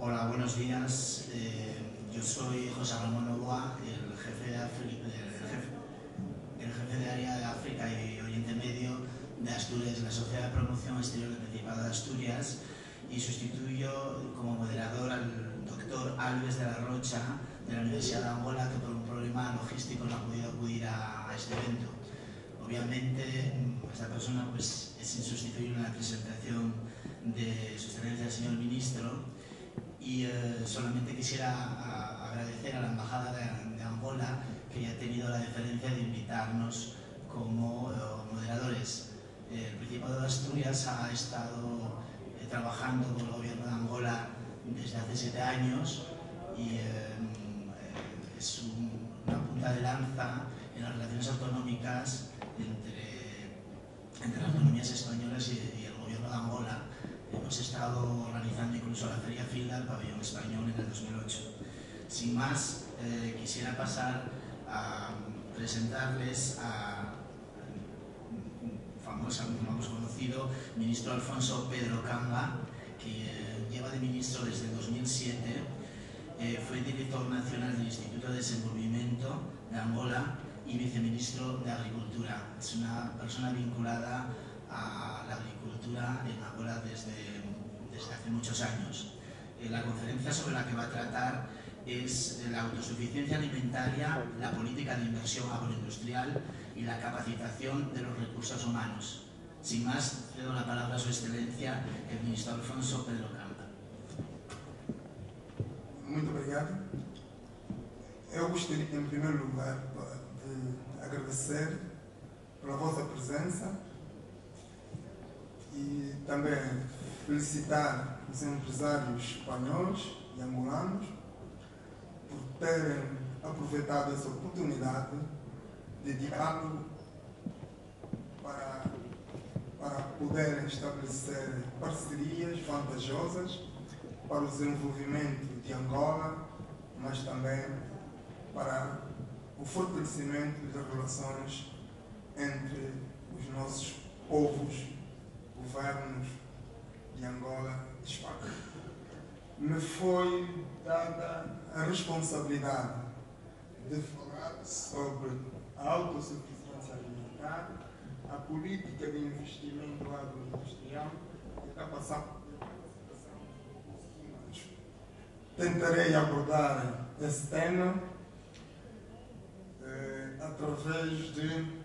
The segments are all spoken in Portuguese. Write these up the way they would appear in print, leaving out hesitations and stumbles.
Hola, buenos días. Yo soy José Ramón Novoa, el jefe de área de África y Oriente Medio de Asturias, la Sociedad de Promoción Exterior del Principado de Asturias, y sustituyo como moderador al doctor Alves de la Rocha de la Universidad de Angola, que por un problema logístico no ha podido acudir a este evento. Obviamente, esta persona pues, es insustituible en la presentación de su excelencia el señor ministro, y solamente quisiera agradecer a la Embajada de Angola que haya tenido la deferencia de invitarnos como moderadores. El Principado de Asturias ha estado trabajando con el gobierno de Angola desde hace 7 años y es una punta de lanza en las relaciones autonómicas entre las autonomías españolas y el gobierno de Angola. Hemos estado organizando incluso la Feria Filda, el pabellón español, en el 2008. Sin más, quisiera pasar a presentarles a famoso conocido ministro Alfonso Pedro Camba, que lleva de ministro desde el 2007. Fue director nacional del Instituto de Desenvolvimiento de Angola y viceministro de Agricultura. Es una persona vinculada a la agricultura en Angola desde hace muchos años. La conferencia sobre la que va a tratar es la autosuficiencia alimentaria, la política de inversión agroindustrial y la capacitación de los recursos humanos. Sin más, cedo la palabra a su excelencia, el ministro Alfonso Pedro Camba. Muito obrigado. Eu gostaria, em primeiro lugar, de agradecer pela vossa presença e também felicitar os empresários espanhóis e angolanos por terem aproveitado essa oportunidade de diálogo para poderem estabelecer parcerias vantajosas para o desenvolvimento de Angola, mas também para o fortalecimento das relações entre os nossos povos, governos de Angola e de Espanha. Me foi dada a responsabilidade de falar sobre a autossuficiência alimentar, a política de investimento agroindustrial e a capacidade de participação dos humanos. Tentarei abordar esse tema através de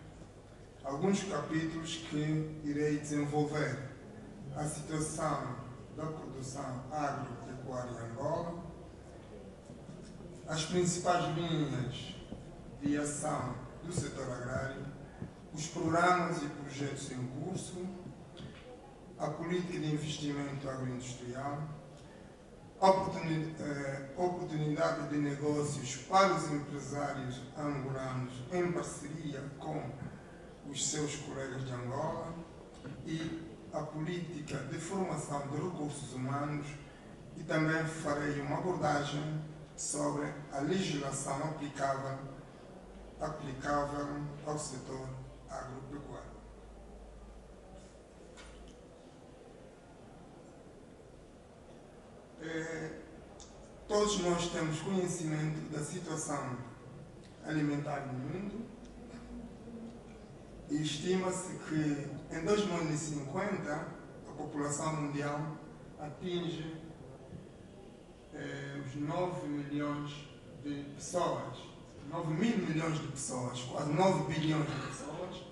alguns capítulos que irei desenvolver: a situação da produção agropecuária em Angola, as principais linhas de ação do setor agrário, os programas e projetos em curso, a política de investimento agroindustrial, a oportunidade de negócios para os empresários angolanos em parceria com os seus colegas de Angola e a política de formação de recursos humanos, e também farei uma abordagem sobre a legislação aplicável ao setor agropecuário. Todos nós temos conhecimento da situação alimentar no mundo e estima-se que em 2050 a população mundial atinge os 9 milhões de pessoas, 9 mil milhões de pessoas, quase 9 bilhões de pessoas.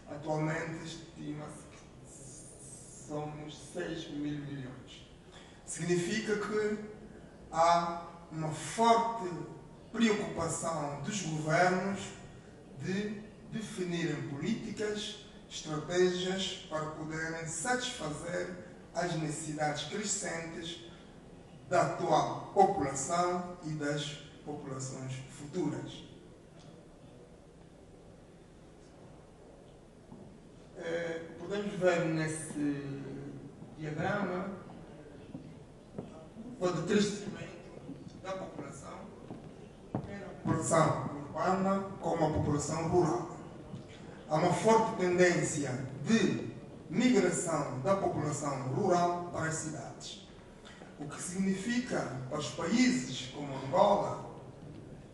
Atualmente estima-se que somos 6 mil milhões. Significa que há uma forte preocupação dos governos de definirem políticas, estratégias para poderem satisfazer as necessidades crescentes da atual população e das populações futuras. Podemos ver nesse diagrama o decrescimento da população, tanto a população urbana como a população rural. Há uma forte tendência de migração da população rural para as cidades. o que significa para os países como Angola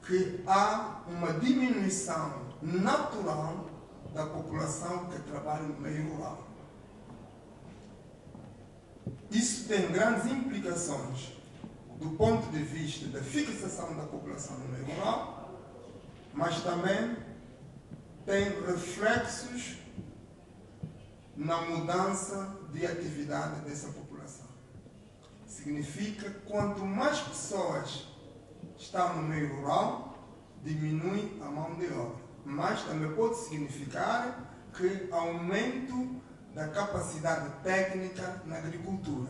que há uma diminuição natural da população que trabalha no meio rural. Isso tem grandes implicações do ponto de vista da fixação da população no meio rural, mas também tem reflexos na mudança de atividade dessa população. Significa que quanto mais pessoas estão no meio rural, diminui a mão de obra. Mas também pode significar que aumento da capacidade técnica na agricultura.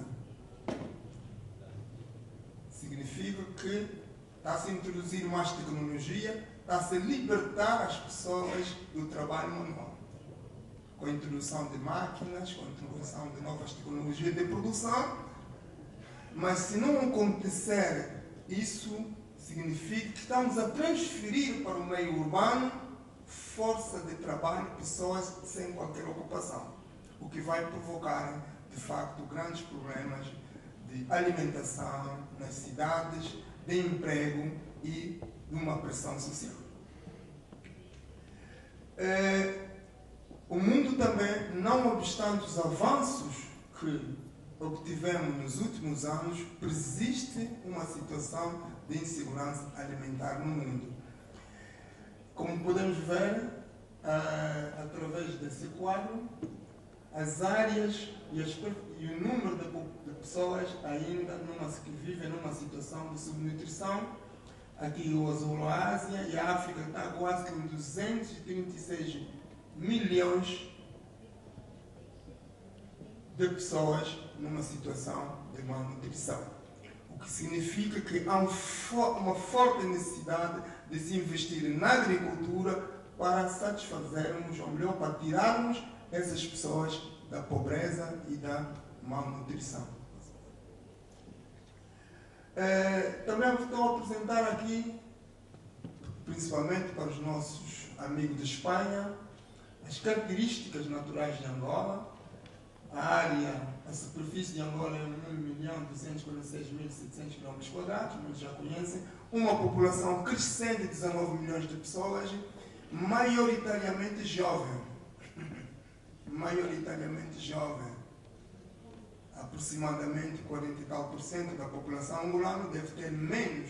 Significa que está-se a introduzir mais tecnologia, está-se a libertar as pessoas do trabalho manual. Com a introdução de máquinas, com a introdução de novas tecnologias de produção. Mas se não acontecer isso, significa que estamos a transferir para o meio urbano força de trabalho, pessoas sem qualquer ocupação. O que vai provocar, de facto, grandes problemas de alimentação nas cidades, de emprego e de uma pressão social. O mundo também, não obstante os avanços que obtivemos nos últimos anos, persiste uma situação de insegurança alimentar no mundo. Como podemos ver, através desse quadro, as áreas e o número de pessoas ainda que vivem numa situação de subnutrição. Aqui o azul a Ásia e a África está quase com 236 milhões de pessoas numa situação de malnutrição. O que significa que há uma forte necessidade de se investir na agricultura para satisfazermos, ou melhor, para tirarmos essas pessoas da pobreza e da malnutrição. Também estou a apresentar aqui, principalmente para os nossos amigos de Espanha, as características naturais de Angola. A superfície de Angola é 1.246.700 km², muitos já conhecem. Uma população crescente de 19 milhões de pessoas, maioritariamente jovem. Maioritariamente jovem. Aproximadamente 40 e tal % da população angolana deve ter menos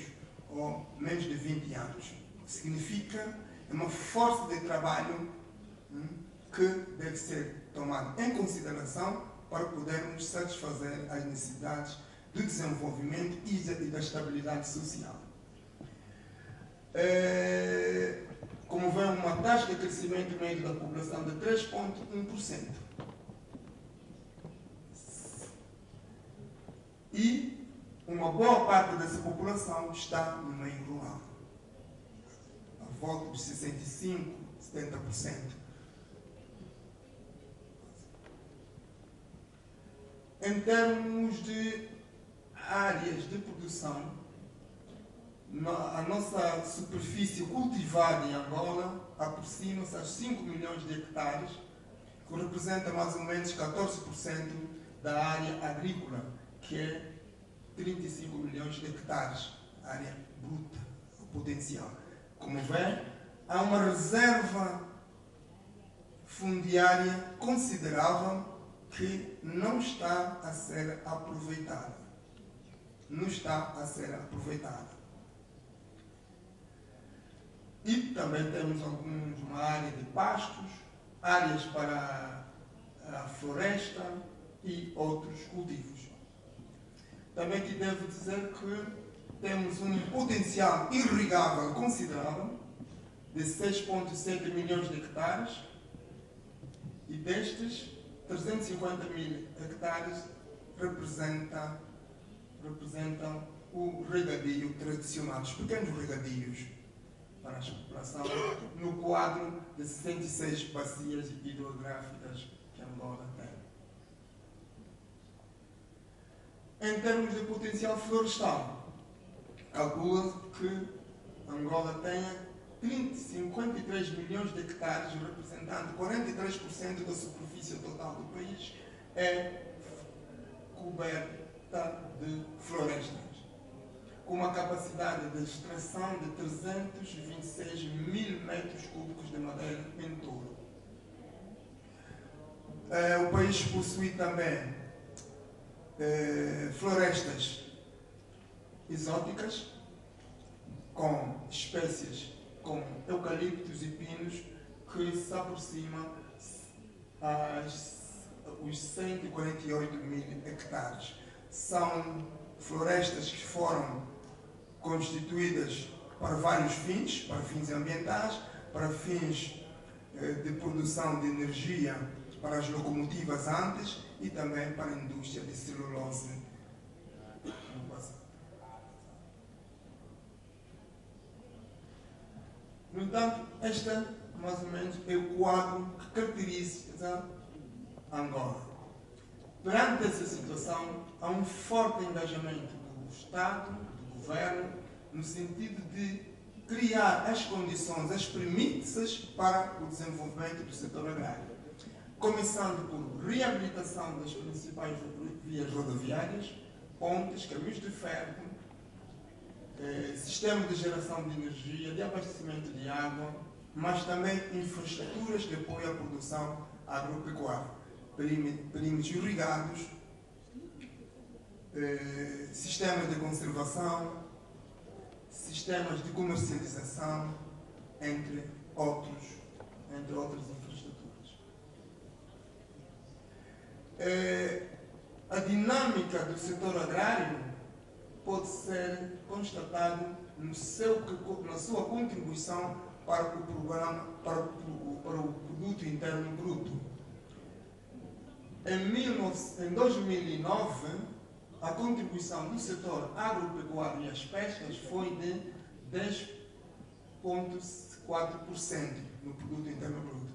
de 20 anos. Significa uma força de trabalho que deve ser tomada em consideração para podermos satisfazer as necessidades do desenvolvimento e da estabilidade social. Como vê, uma taxa de crescimento médio da população de 3,1%. E uma boa parte dessa população está no meio rural. A volta de 65%, 70%. Em termos de áreas de produção, a nossa superfície cultivada em Angola aproxima-se a 5 milhões de hectares, que representa mais ou menos 14% da área agrícola, que é 35 milhões de hectares, área bruta, potencial. Como vê, há uma reserva fundiária considerável que não está a ser aproveitada. Não está a ser aproveitada. E também temos uma área de pastos, áreas para a floresta e outros cultivos. Também que devo dizer que temos um potencial irrigável considerável de 6,7 milhões de hectares e destes 350 mil hectares representam o regadio tradicional, os pequenos regadios para a população, no quadro de 66 bacias hidrográficas que Angola tem. Em termos de potencial florestal, calcula-se que Angola tenha 53 milhões de hectares, representando 43% da superfície total do país, é coberto de florestas, com uma capacidade de extração de 326 mil metros cúbicos de madeira em todo. O país possui também florestas exóticas, com espécies como eucaliptos e pinos, que se aproximam os 148 mil hectares. São florestas que foram constituídas para vários fins, para fins ambientais, para fins de produção de energia para as locomotivas antes e também para a indústria de celulose. No entanto, esta, mais ou menos, é o quadro que caracteriza Angola. Perante essa situação, há um forte engajamento do Estado, do Governo, no sentido de criar as condições, as premissas para o desenvolvimento do setor agrário. Começando por reabilitação das principais vias rodoviárias, pontes, caminhos de ferro, sistema de geração de energia, de abastecimento de água, mas também infraestruturas de apoio à produção agropecuária, perímetros irrigados, sistemas de conservação, sistemas de comercialização, entre outras infraestruturas. A dinâmica do setor agrário pode ser constatado na sua contribuição para o programa, para o produto interno bruto. Em 2009, a contribuição do setor agropecuário e as pescas foi de 10,4% no produto interno bruto.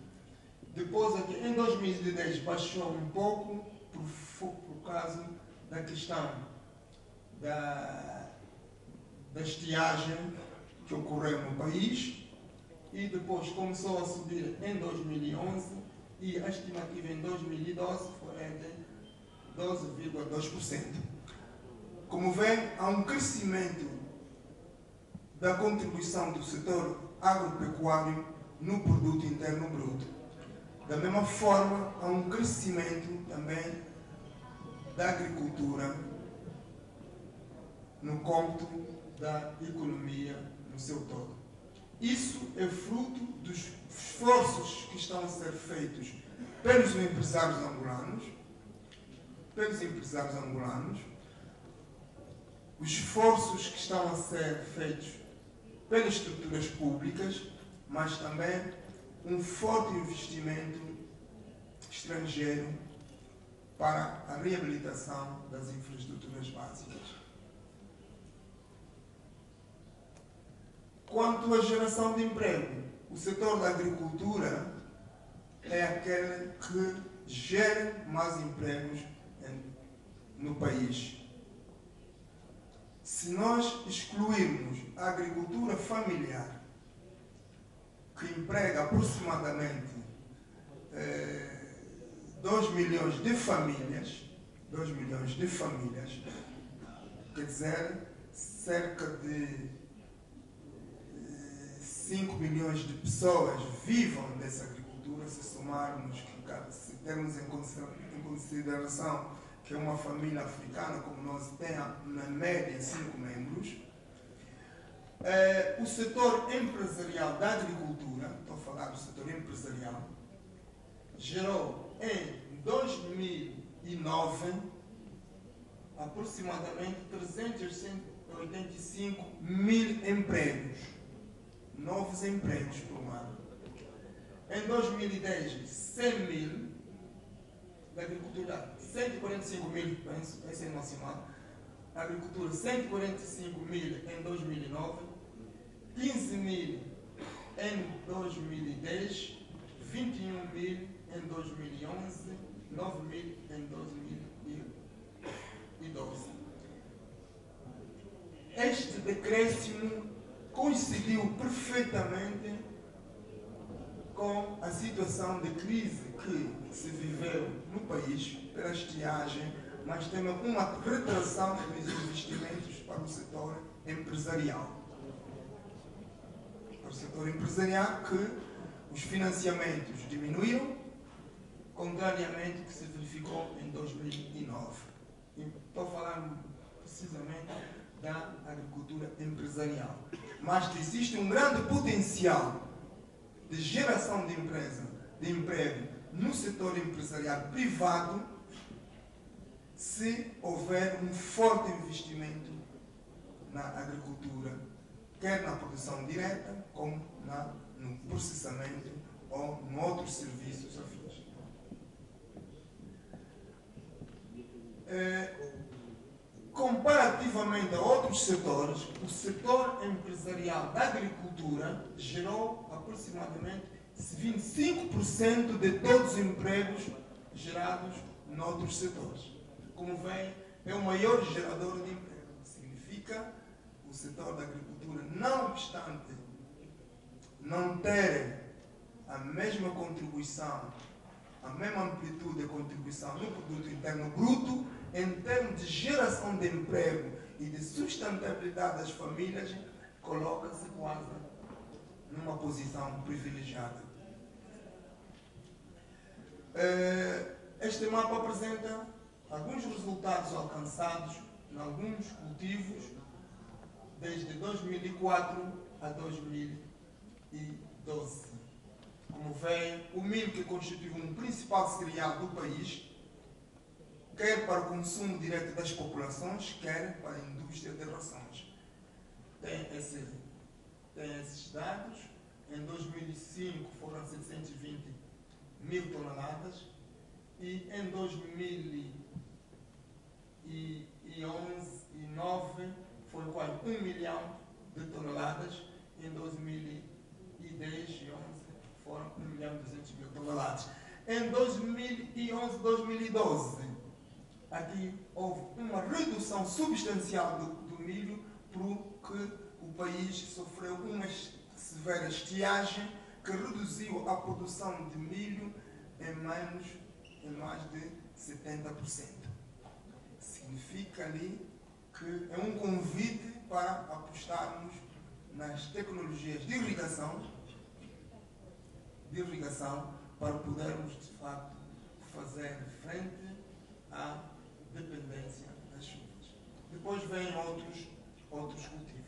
Depois, aqui, em 2010, baixou um pouco por causa da questão da estiagem que ocorreu no país, e depois começou a subir em 2011 e a estimativa em 2012 foi de 12,2%. Como vê, há um crescimento da contribuição do setor agropecuário no produto interno bruto. Da mesma forma, há um crescimento também da agricultura no cômputo da economia no seu todo. Isso é fruto dos esforços que estão a ser feitos pelos empresários angolanos, os esforços que estão a ser feitos pelas estruturas públicas, mas também um forte investimento estrangeiro para a reabilitação das infraestruturas básicas. Quanto à geração de emprego, o setor da agricultura é aquele que gera mais empregos no país. Se nós excluirmos a agricultura familiar, que emprega aproximadamente 2 milhões de famílias, quer dizer, cerca de 5 milhões de pessoas vivam dessa agricultura, se somarmos, se termos em consideração que é uma família africana, como nós temos, na média, 5 membros, o setor empresarial da agricultura, estou a falar do setor empresarial, gerou em 2009 aproximadamente 385 mil empregos, novos empregos por ano. Em 2010, 100 mil, da agricultura, 145 mil, penso, esse é o máximo. A agricultura, 145 mil em 2009, 15 mil em 2010, 21 mil em 2011, 9 mil em 2012. Este decréscimo coincidiu perfeitamente com a situação de crise que se viveu no país, pela estiagem, mas também uma retração dos investimentos para o setor empresarial. Para o setor empresarial que os financiamentos diminuíram, contrariamente ao que se verificou em 2009. E estou falando precisamente da agricultura empresarial. Mas existe um grande potencial de geração de emprego no setor empresarial privado se houver um forte investimento na agricultura, quer na produção direta, como no processamento ou em outros serviços afins. Comparativamente a outros setores, o setor empresarial da agricultura gerou aproximadamente 25% de todos os empregos gerados em outros setores. Como veem, é o maior gerador de emprego. Significa que o setor da agricultura, não obstante não ter a mesma contribuição, a mesma amplitude de contribuição no produto interno bruto, em termos de geração de emprego e de sustentabilidade das famílias, coloca-se quase numa posição privilegiada. Este mapa apresenta alguns resultados alcançados em alguns cultivos desde 2004 a 2012. Como veem, o milho, que constitui um principal cereal do país, quer para o consumo direto das populações, quer para a indústria de rações. Tem esses dados. Em 2005 foram 720 mil toneladas e em 2011 e 2009 foi quase 1 milhão de toneladas. Em 2010 e 2011 foram 1 milhão e 200 mil toneladas. Em 2011 2012, aqui houve uma redução substancial do milho, porque o país sofreu uma severa estiagem que reduziu a produção de milho em mais de 70%. Significa ali que é um convite para apostarmos nas tecnologias de irrigação para podermos, de facto, fazer frente à dependência das chuvas. Depois vêm outros cultivos.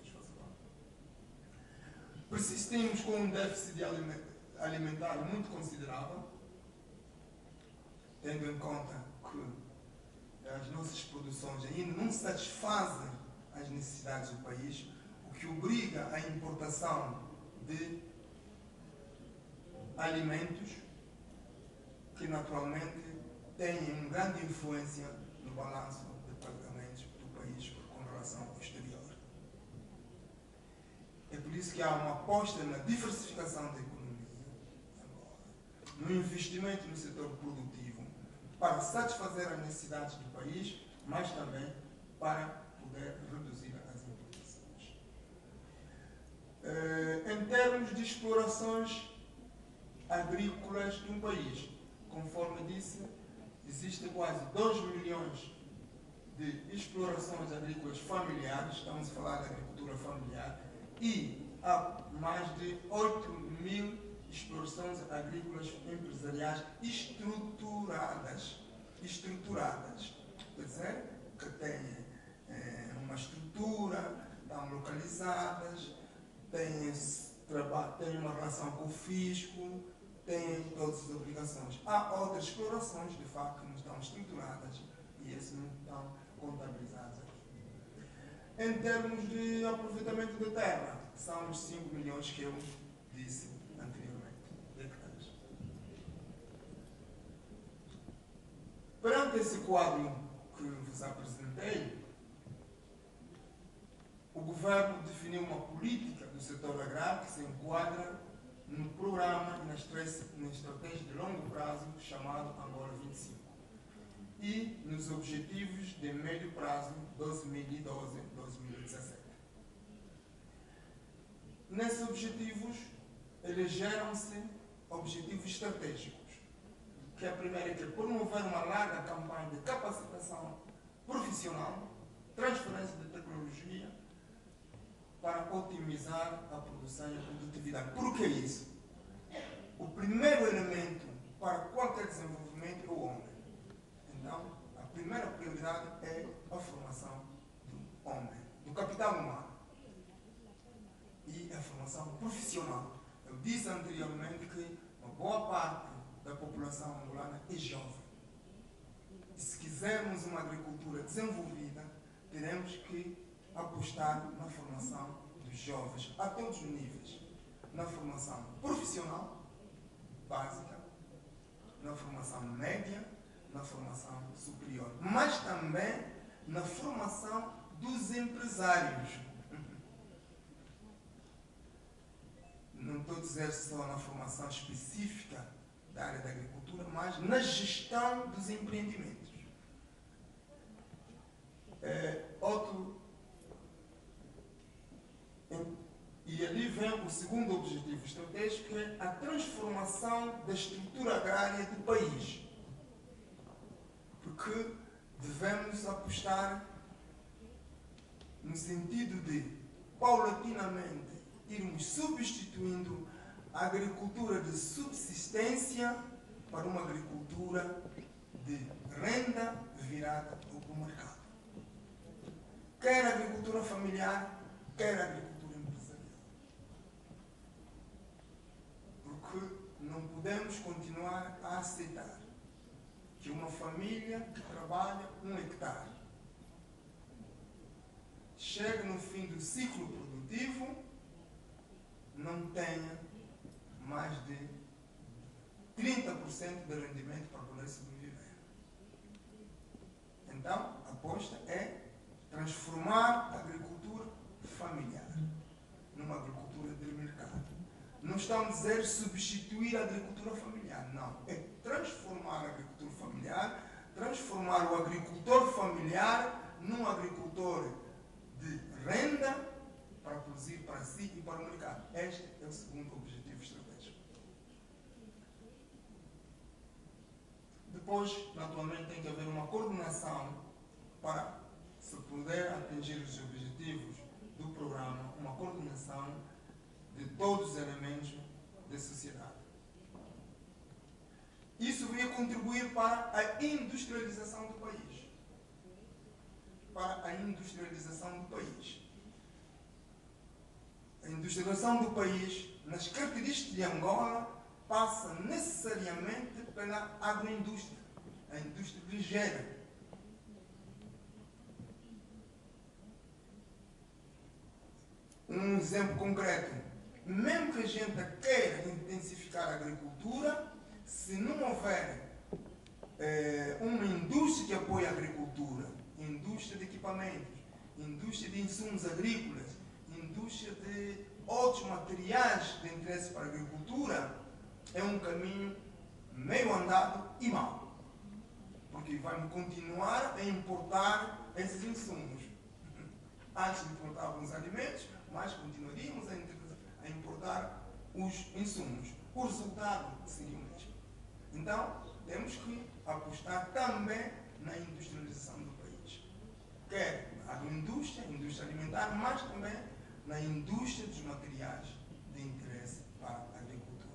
Persistimos com um déficit alimentar muito considerável, tendo em conta que as nossas produções ainda não satisfazem as necessidades do país, o que obriga à importação de alimentos que naturalmente têm uma grande influência no balanço de pagamentos do país com relação ao exterior. É por isso que há uma aposta na diversificação da economia, no investimento no setor produtivo, para satisfazer as necessidades do país, mas também para poder reduzir as importações. Em termos de explorações agrícolas no país, conforme disse, existem quase 2 milhões de explorações agrícolas familiares, estamos a falar da agricultura familiar, e há mais de 8 mil explorações agrícolas empresariais estruturadas, quer dizer, que têm uma estrutura, estão localizadas, têm uma relação com o fisco, têm todas as obrigações. Há outras explorações, de facto, que não estão estruturadas e essas não estão contabilizadas. Em termos de aproveitamento de terra, são os 5 milhões que eu disse anteriormente, de hectares. Perante esse quadro que vos apresentei, o governo definiu uma política do setor agrário que se enquadra no programa e na estratégia de longo prazo chamado Angola 25 e nos objetivos de médio prazo 2012-2017. Nesses objetivos, elegeram-se objetivos estratégicos. que a primeira é que promover uma larga campanha de capacitação profissional, transferência de tecnologia, para otimizar a produção e a produtividade. Por que isso? O primeiro elemento para qualquer desenvolvimento é o homem. Então, a primeira prioridade é a formação do homem, do capital humano. E a formação profissional. Eu disse anteriormente que uma boa parte da população angolana é jovem. E se quisermos uma agricultura desenvolvida, teremos que apostar na formação dos jovens, a todos os níveis. Na formação profissional, básica, na formação média, na formação superior, mas também na formação dos empresários. Não estou a dizer só na formação específica da área da agricultura, mas na gestão dos empreendimentos. E ali vem o segundo objetivo estratégico, que é a transformação da estrutura agrária do país. Porque devemos apostar no sentido de, paulatinamente, irmos substituindo a agricultura de subsistência para uma agricultura de renda virada para o mercado. Quer a agricultura familiar, quer a agricultura empresarial. Porque não podemos continuar a aceitar que uma família que trabalha 1 hectare chega no fim do ciclo produtivo, não tenha mais de 30% de rendimento para poder sobreviver. Então, a aposta é transformar a agricultura familiar numa agricultura de mercado. Não estamos a dizer substituir a agricultura familiar, não. É transformar a agricultura familiar, transformar o agricultor familiar num agricultor de renda para produzir para si e para o mercado. Este é o segundo objetivo estratégico. Depois, naturalmente, tem que haver uma coordenação para se poder atingir os objetivos do programa, uma coordenação de todos os elementos da sociedade. Isso veio contribuir para a industrialização do país. Para a industrialização do país. A industrialização do país, nas características de Angola, passa necessariamente pela agroindústria, a indústria ligeira. Um exemplo concreto, mesmo que a gente queira intensificar a agricultura, se não houver uma indústria que apoie a agricultura, indústria de equipamentos, indústria de insumos agrícolas, indústria de outros materiais de interesse para a agricultura, é um caminho meio andado e mau. Porque vamos continuar a importar esses insumos. Antes importávamos alimentos, mas continuaríamos a importar os insumos. O resultado seria o mesmo. Então, temos que apostar também na industrialização do país. Quer na agroindústria, indústria alimentar, mas também na indústria dos materiais de interesse para a agricultura.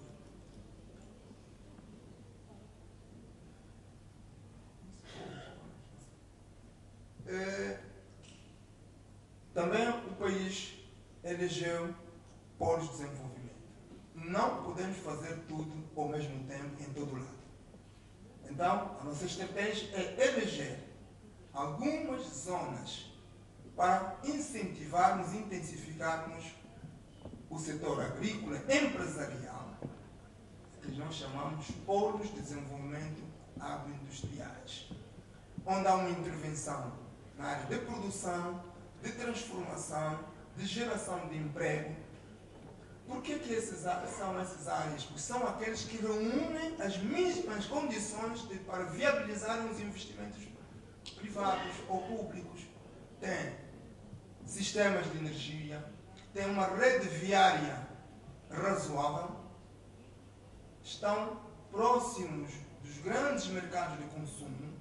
Também o país elegeu polos de desenvolvimento. Não podemos fazer tudo ao mesmo tempo em todo lado. Então, a nossa estratégia é eleger algumas zonas para incentivarmos e intensificarmos o setor agrícola empresarial, que nós chamamos polos de desenvolvimento agroindustriais, onde há uma intervenção na área de produção, de transformação, de geração de emprego. Por que são essas áreas? Porque são aqueles que reúnem as mesmas condições para viabilizar os investimentos privados ou públicos. Tem sistemas de energia, tem uma rede viária razoável, estão próximos dos grandes mercados de consumo,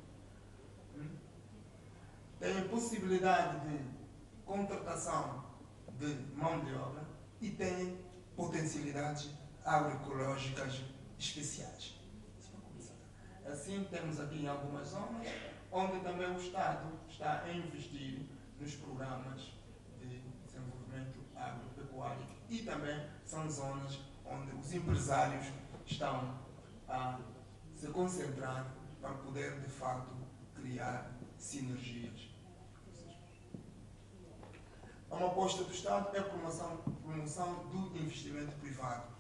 têm possibilidade de contratação de mão de obra e têm potencialidades agroecológicas especiais. Assim, temos aqui em algumas zonas onde também o Estado está a investir nos programas de desenvolvimento agropecuário e também são zonas onde os empresários estão a se concentrar para poder, de facto, criar sinergias. Uma aposta do Estado é a promoção do investimento privado,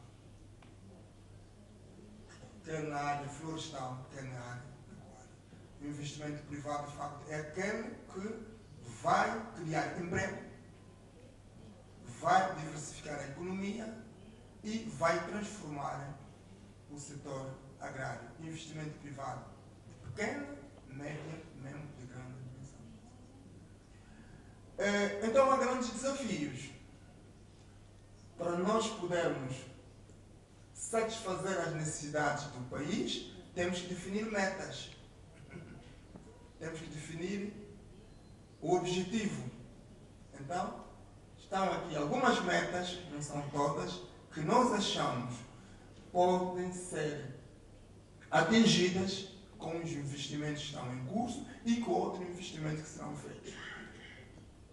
quer na área florestal, quer na área pecuária. O investimento privado, de facto, é aquele que vai criar emprego, vai diversificar a economia e vai transformar o setor agrário. Investimento privado de pequena, média, mesmo de grande dimensão. Então há grandes desafios para nós podermos satisfazer as necessidades do país. Temos que definir metas, temos que definir o objetivo. Então, estão aqui algumas metas, não são todas, que nós achamos podem ser atingidas com os investimentos que estão em curso e com outros investimentos que serão feitos.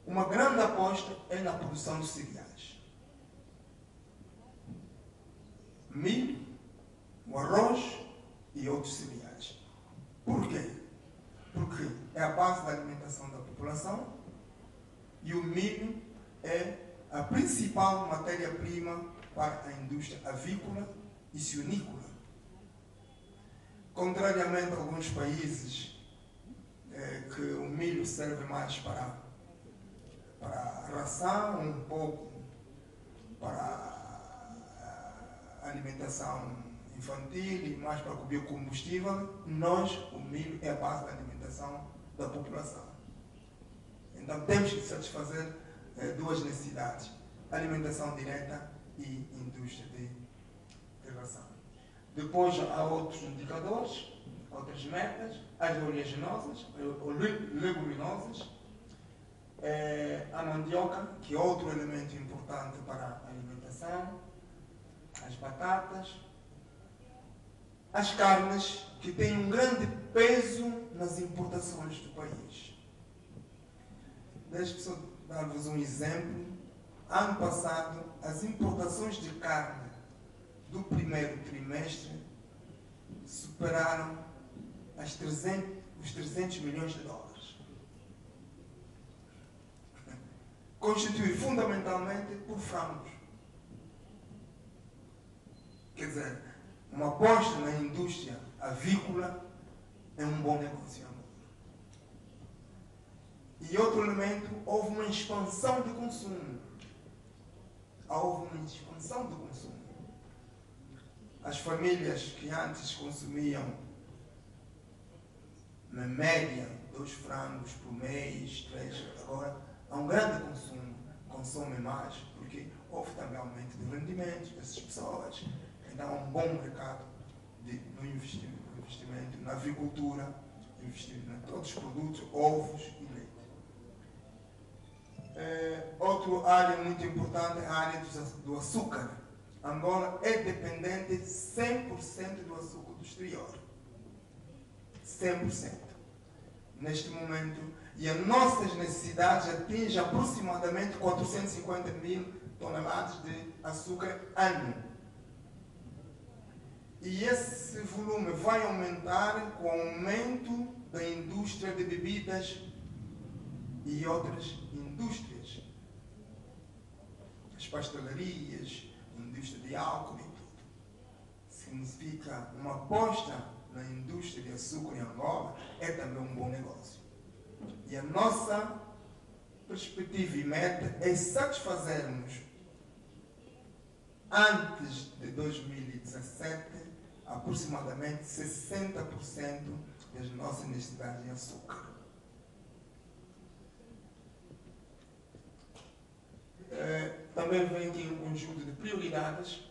Uma grande aposta é na produção de cereais. Milho, o arroz e outros cereais. Por quê? Porque é a base da alimentação da população e o milho é a principal matéria-prima para a indústria avícola e suinícola. Contrariamente a alguns países que o milho serve mais para ração, um pouco para a alimentação infantil e mais para o biocombustível, o milho é a base da alimentação da população. Então temos que satisfazer duas necessidades: alimentação direta e indústria de ração. Depois há outros indicadores, outras metas, as oleaginosas, leguminosas, a mandioca, que é outro elemento importante para a alimentação, as batatas, as carnes, que têm um grande peso nas importações do país. Deixe-me só dar-vos um exemplo. Ano passado, as importações de carne do primeiro trimestre superaram os 300 milhões de dólares. Constituído fundamentalmente por frangos. Quer dizer, uma aposta na indústria avícola é um bom negócio. E outro elemento, houve uma expansão de consumo. Houve uma expansão do consumo. As famílias que antes consumiam, na média, 2 frangos por mês, 3, agora há um grande consumo, consomem mais, porque houve também aumento de rendimentos dessas pessoas. Então há um bom mercado no investimento na agricultura, investimento em todos os produtos, ovos e leite. Outra área muito importante é a área do açúcar. Angola é dependente 100% do açúcar do exterior. 100%. Neste momento, e as nossas necessidades atingem aproximadamente 450 mil toneladas de açúcar ano. E esse volume vai aumentar com o aumento da indústria de bebidas e outras indústrias. As pastelarias, a indústria de álcool e tudo. Significa uma aposta na indústria de açúcar em Angola é também um bom negócio. E a nossa perspectiva e meta é satisfazermos, antes de 2017, aproximadamente 60% das nossas necessidades de açúcar. Também vem aqui um conjunto de prioridades.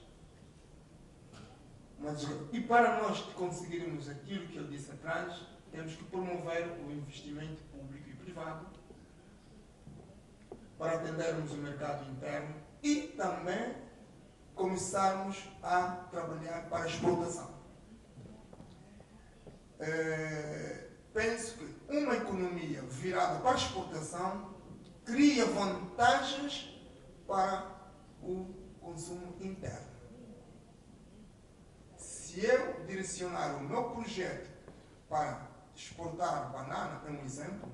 E para nós conseguirmos aquilo que eu disse atrás, temos que promover o investimento público e privado para atendermos o mercado interno e também começarmos a trabalhar para a exportação. Penso que uma economia virada para a exportação cria vantagens para o consumo interno. Se eu direcionar o meu projeto para exportar banana, é um exemplo,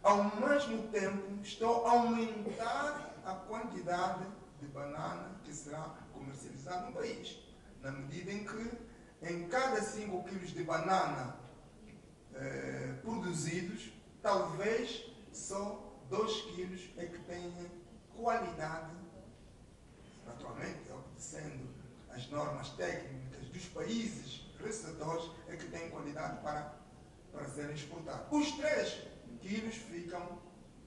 ao mesmo tempo estou a aumentar a quantidade de banana que será comercializada no país, na medida em que em cada 5 quilos de banana produzidos, talvez só 2 quilos é que tenham qualidade, naturalmente, obedecendo as normas técnicas dos países receptores, é que têm qualidade para serem exportados. Os 3 quilos ficam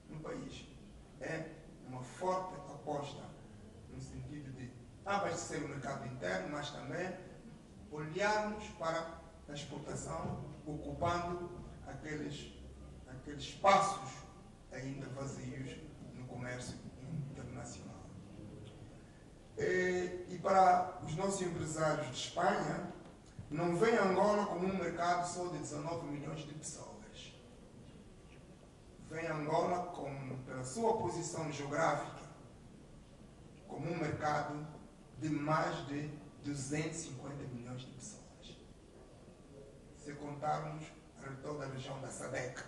no país. É uma forte aposta no sentido de abastecer o mercado interno, mas também olharmos para a exportação, ocupando aqueles espaços ainda vazios no comércio internacional. E para os nossos empresários de Espanha, não vem Angola como um mercado só de 19 milhões de pessoas. Vem Angola, pela sua posição geográfica, como um mercado de mais de 250 milhões de pessoas. Se contarmos toda a região da SADC,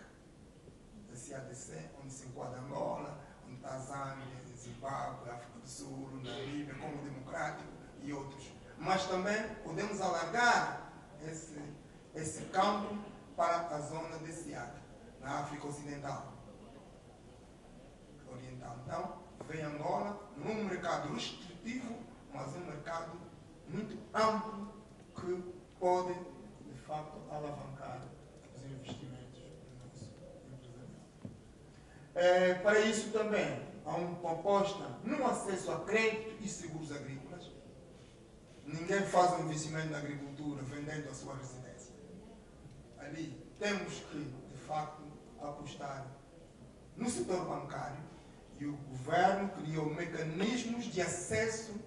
da CADC, onde se enquadra Angola, onde está Zâmbia, Zimbábue, África do Sul, Namíbia, Congo Democrático e outros. Mas também podemos alargar esse campo para a zona de SEAC, na África Oriental. Então, vem Angola num mercado restritivo, mas um mercado muito amplo que pode, de facto, alavancar os investimentos do nosso empresariado. Para isso também, há uma proposta no acesso a crédito e seguros agrícolas. Ninguém faz um investimento na agricultura vendendo a sua residência. Ali temos que, de facto, apostar no setor bancário, e o governo criou mecanismos de acesso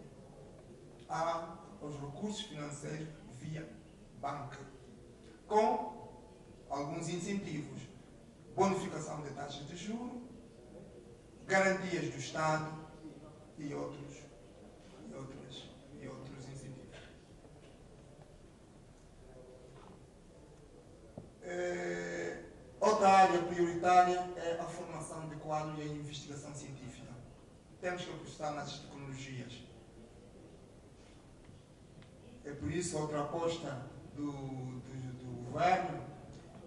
aos recursos financeiros via banca, com alguns incentivos: bonificação de taxas de juros, garantias do Estado e outros incentivos. Outra área prioritária é a formação de quadro e a investigação científica. Temos que apostar nas tecnologias. É por isso outra aposta do governo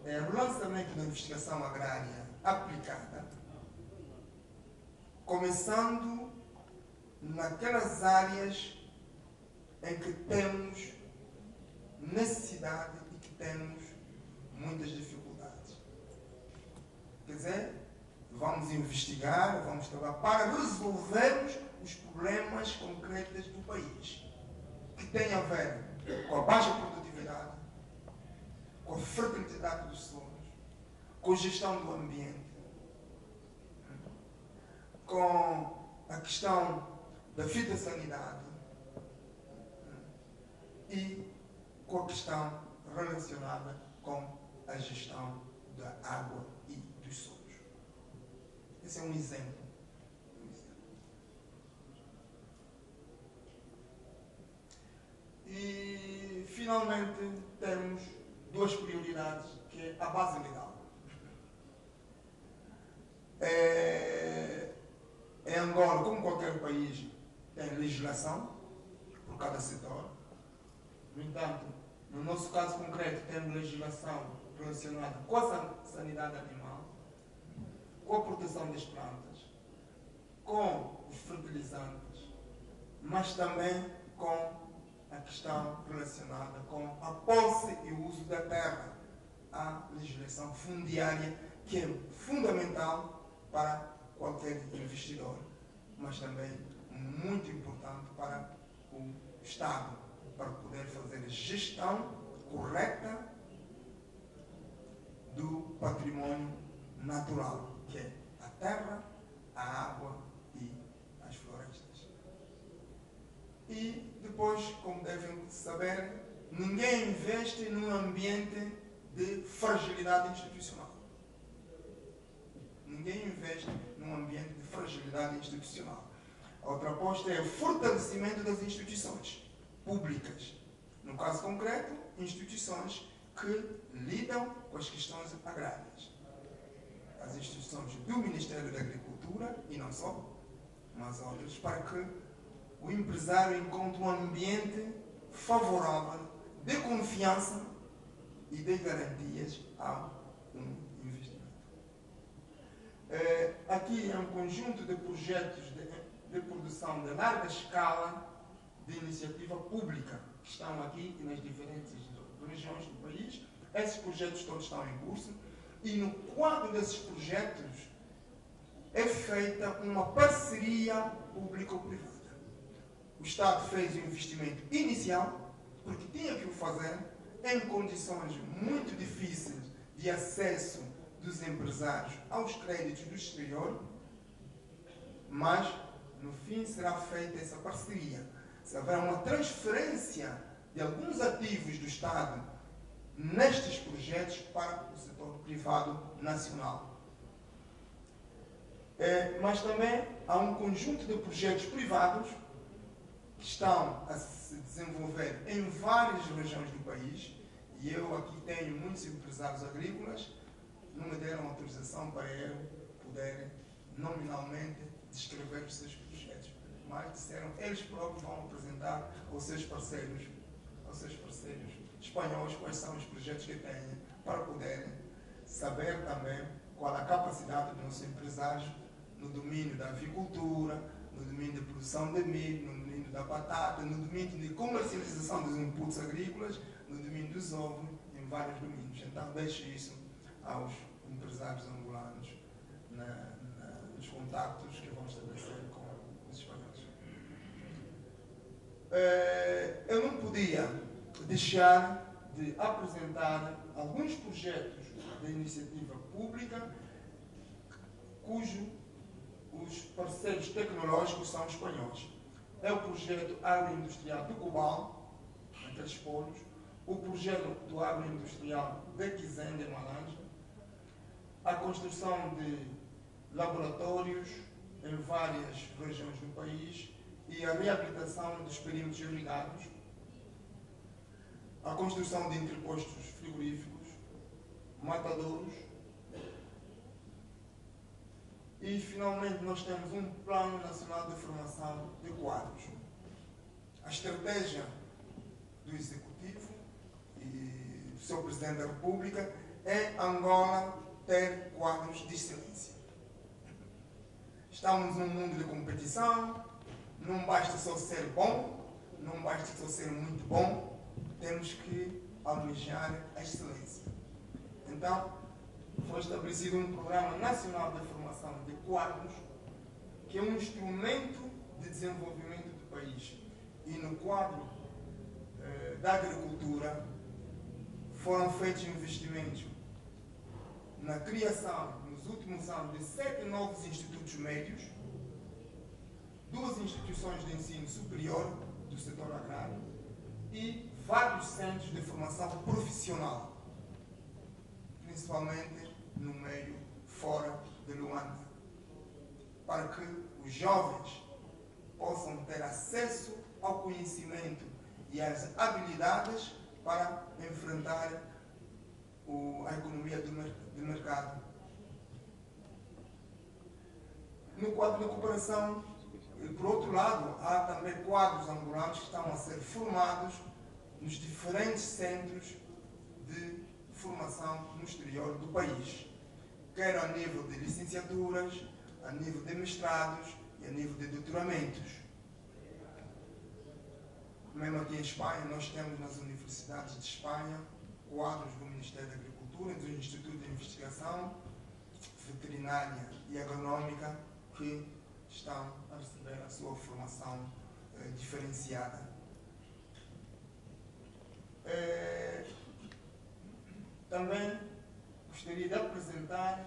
é o lançamento da investigação agrária aplicada, começando naquelas áreas em que temos necessidade e que temos muitas dificuldades. Quer dizer, vamos investigar, vamos trabalhar para resolvermos os problemas concretos do país, que têm a ver com a baixa produtividade, com a fertilidade dos solos, com a gestão do ambiente, com a questão da fitossanidade e com a questão relacionada com a gestão da água e dos solos. Esse é um exemplo. E, finalmente, temos 2 prioridades, que é a base legal. Em Angola, como qualquer país, tem legislação por cada setor. No entanto, no nosso caso concreto, temos legislação relacionada com a sanidade animal, com a proteção das plantas, com os fertilizantes, mas também com a questão relacionada com a posse e o uso da terra, a legislação fundiária, que é fundamental para qualquer investidor, mas também muito importante para o Estado, para poder fazer a gestão correta do património natural, que é a terra, a água e as florestas. E depois, como devem saber, ninguém investe num ambiente de fragilidade institucional. Ninguém investe num ambiente de fragilidade institucional. A outra aposta é o fortalecimento das instituições públicas. No caso concreto, instituições que lidam com as questões agrárias. As instituições do Ministério da Agricultura, e não só, mas outras, para que o empresário encontre um ambiente favorável de confiança e de garantias a um investimento. Aqui é um conjunto de projetos de produção de larga escala de iniciativa pública que estão aqui nas diferentes regiões do país. Esses projetos todos estão em curso e no quadro desses projetos é feita uma parceria público-privada. O Estado fez o investimento inicial porque tinha que o fazer em condições muito difíceis de acesso dos empresários aos créditos do exterior, mas no fim será feita essa parceria. Se haverá uma transferência de alguns ativos do Estado nestes projetos para o setor privado nacional. Mas também há um conjunto de projetos privados que estão a se desenvolver em várias regiões do país, e eu aqui tenho muitos empresários agrícolas, não me deram autorização para eu poder nominalmente descrever os seus projetos, mas disseram eles próprios vão apresentar aos seus parceiros espanhóis quais são os projetos que têm, para poderem saber também qual a capacidade dos nossos empresários no domínio da avicultura, no domínio de produção de milho, no domínio da batata, no domínio de comercialização dos inputs agrícolas, no domínio dos ovos, em vários domínios. Então, deixo isso aos empresários angolanos nos contactos que vão estabelecer com os espanhóis. Eu não podia deixar de apresentar alguns projetos de iniciativa pública os parceiros tecnológicos são espanhóis. É o projeto agroindustrial do Cubal, naqueles polos, o projeto do agroindustrial de Quizende, em Malange, a construção de laboratórios em várias regiões do país e a reabilitação dos perímetros irrigados, a construção de entrepostos frigoríficos, matadouros. E, finalmente, nós temos um Plano Nacional de Formação de Quadros. A estratégia do Executivo e do seu Presidente da República é Angola ter quadros de excelência. Estamos num mundo de competição, não basta só ser bom, não basta só ser muito bom, temos que almejar a excelência. Então, foi estabelecido um Programa Nacional de Formação de Quadros, que é um instrumento de desenvolvimento do país. E no quadro da agricultura foram feitos investimentos na criação, nos últimos anos, de 7 novos institutos médios, 2 instituições de ensino superior do setor agrário e vários centros de formação profissional, principalmente no meio fora de Luanda, para que os jovens possam ter acesso ao conhecimento e às habilidades para enfrentar a economia de mercado. No quadro da cooperação, por outro lado, há também quadros angolanos que estão a ser formados nos diferentes centros de formação no exterior do país, quer a nível de licenciaturas, a nível de mestrados e a nível de doutoramentos. Mesmo aqui em Espanha, nós temos nas universidades de Espanha quadros do Ministério da Agricultura, do Instituto de Investigação Veterinária e Agronômica, que estão a receber a sua formação diferenciada. Também gostaria de apresentar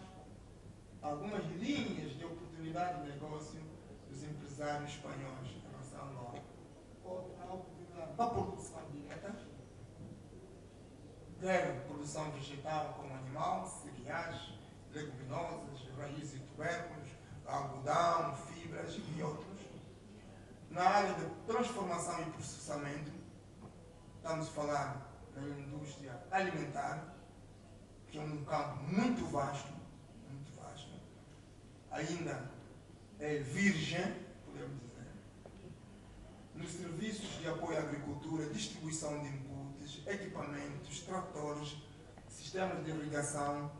algumas linhas de oportunidade de negócio dos empresários espanhóis em relação a Angola. A oportunidade da produção direta, quer produção vegetal como animal, cereais, leguminosas, raízes e tubérculos, algodão, fibras e outros. Na área de transformação e processamento, estamos a falar da indústria alimentar, que é um campo muito vasto, ainda é virgem, podemos dizer. Nos serviços de apoio à agricultura, distribuição de inputs, equipamentos, tratores, sistemas de irrigação,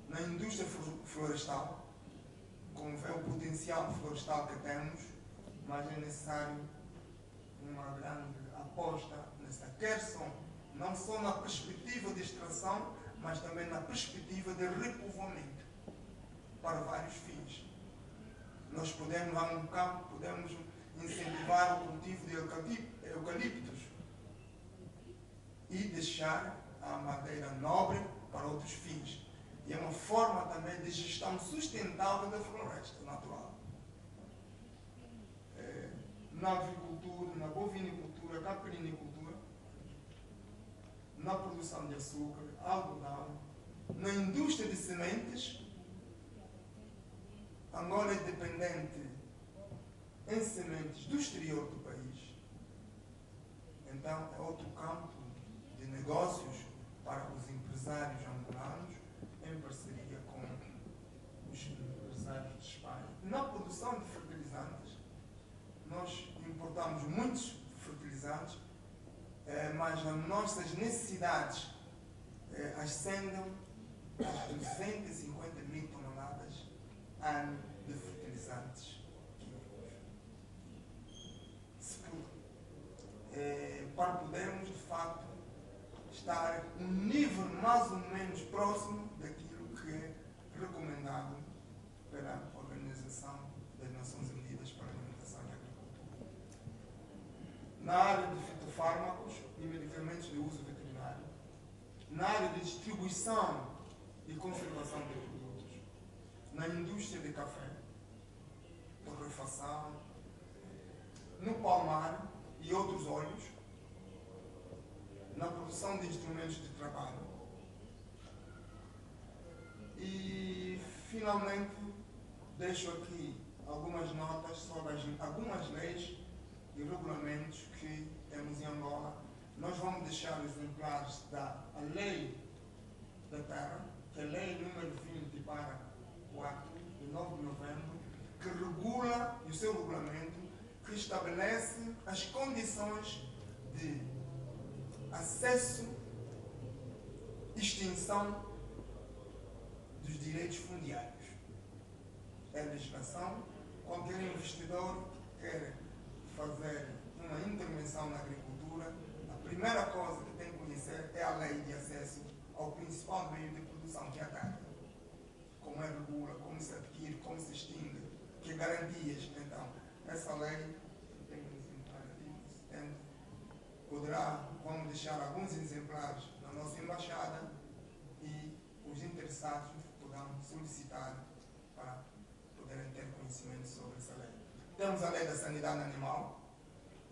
na indústria florestal, como vê o potencial florestal que temos, mas é necessário uma grande aposta nessa questão, não só na perspectiva de extração, mas também na perspectiva de repovoamento, para vários fins. Nós podemos, lá no campo, podemos incentivar o cultivo de eucaliptos e deixar a madeira nobre para outros fins. E é uma forma também de gestão sustentável da floresta natural. Na agricultura, na bovinicultura, caprinicultura, na produção de açúcar, algodão, na indústria de sementes. Angola é dependente em sementes do exterior do país. Então, é outro campo de negócios para os empresários angolanos, em parceria com os empresários de Espanha. Na produção de fertilizantes, nós importamos muitos fertilizantes, mas as nossas necessidades ascendem a 250 mil toneladas ano de fertilizantes químicos. Para podermos, de facto, estar um nível mais ou menos próximo daquilo que é recomendado pela Organização das Nações Unidas para a Alimentação e Agricultura. Na área de fitofármacos e medicamentos de uso veterinário, na área de distribuição e conservação de produtos, na indústria de café, torrefação, no palmar e outros óleos, na produção de instrumentos de trabalho. E, finalmente, deixo aqui algumas notas sobre algumas leis e regulamentos que temos em Angola. Nós vamos deixar exemplares da Lei da Terra, que é a Lei número 20 para 4, de 9 de novembro, que regula, e o seu regulamento, que estabelece as condições de acesso, extinção dos direitos fundiários. É a legislação. Qualquer investidor que quer fazer uma intervenção na agricultura, a primeira coisa que tem que conhecer é a lei de acesso ao principal meio de produção, que é a terra. Como é regula, como se adquire, como se extingue, que garantias. Então, essa lei tem um exemplar aqui, vamos deixar alguns exemplares na nossa embaixada e os interessados poderão solicitar para poderem ter conhecimento sobre essa lei. Temos a lei da sanidade animal,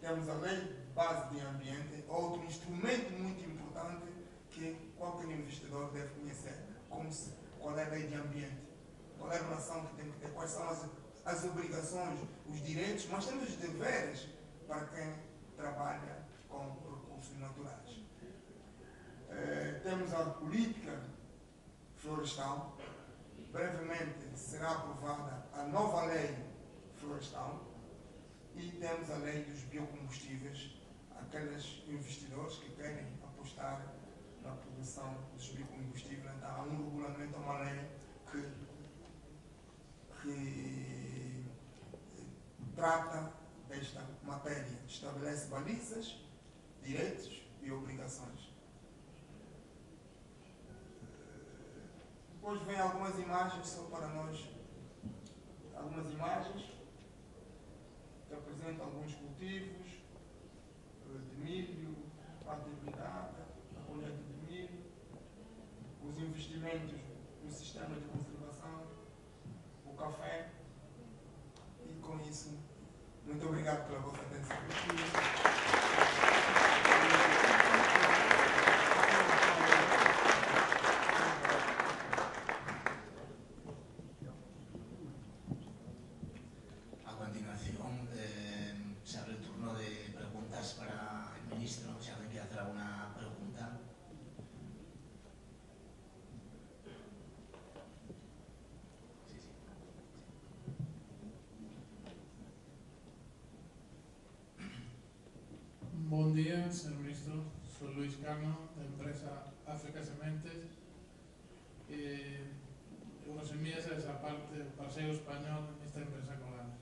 temos a lei base de ambiente, outro instrumento muito importante que qualquer investidor deve conhecer, qual é a lei de ambiente, qual é a relação que tem que ter, quais são as obrigações, os direitos, mas temos os deveres para quem trabalha com recursos naturais. Temos a política florestal. Brevemente será aprovada a nova lei florestal e temos a lei dos biocombustíveis, aqueles investidores que querem apostar na produção dos biocombustíveis. Então, há um regulamento, uma lei que trata desta matéria, estabelece balizas, direitos e obrigações. Depois vem algumas imagens só para nós, algumas imagens que apresentam alguns cultivos, milho, a atividade, a colheita de milho, os investimentos no sistema de conservação, o café. E com isso, muito obrigado pela vossa atenção. A continuación se abre el turno de preguntas para el ministro. Si alguien quiere hacer alguna pregunta. Sí, sí. Bom dia, Sr. Ministro. Sou Luís Cano, da empresa África Sementes. Unos envías a esa parte, o parceiro español nesta empresa colana.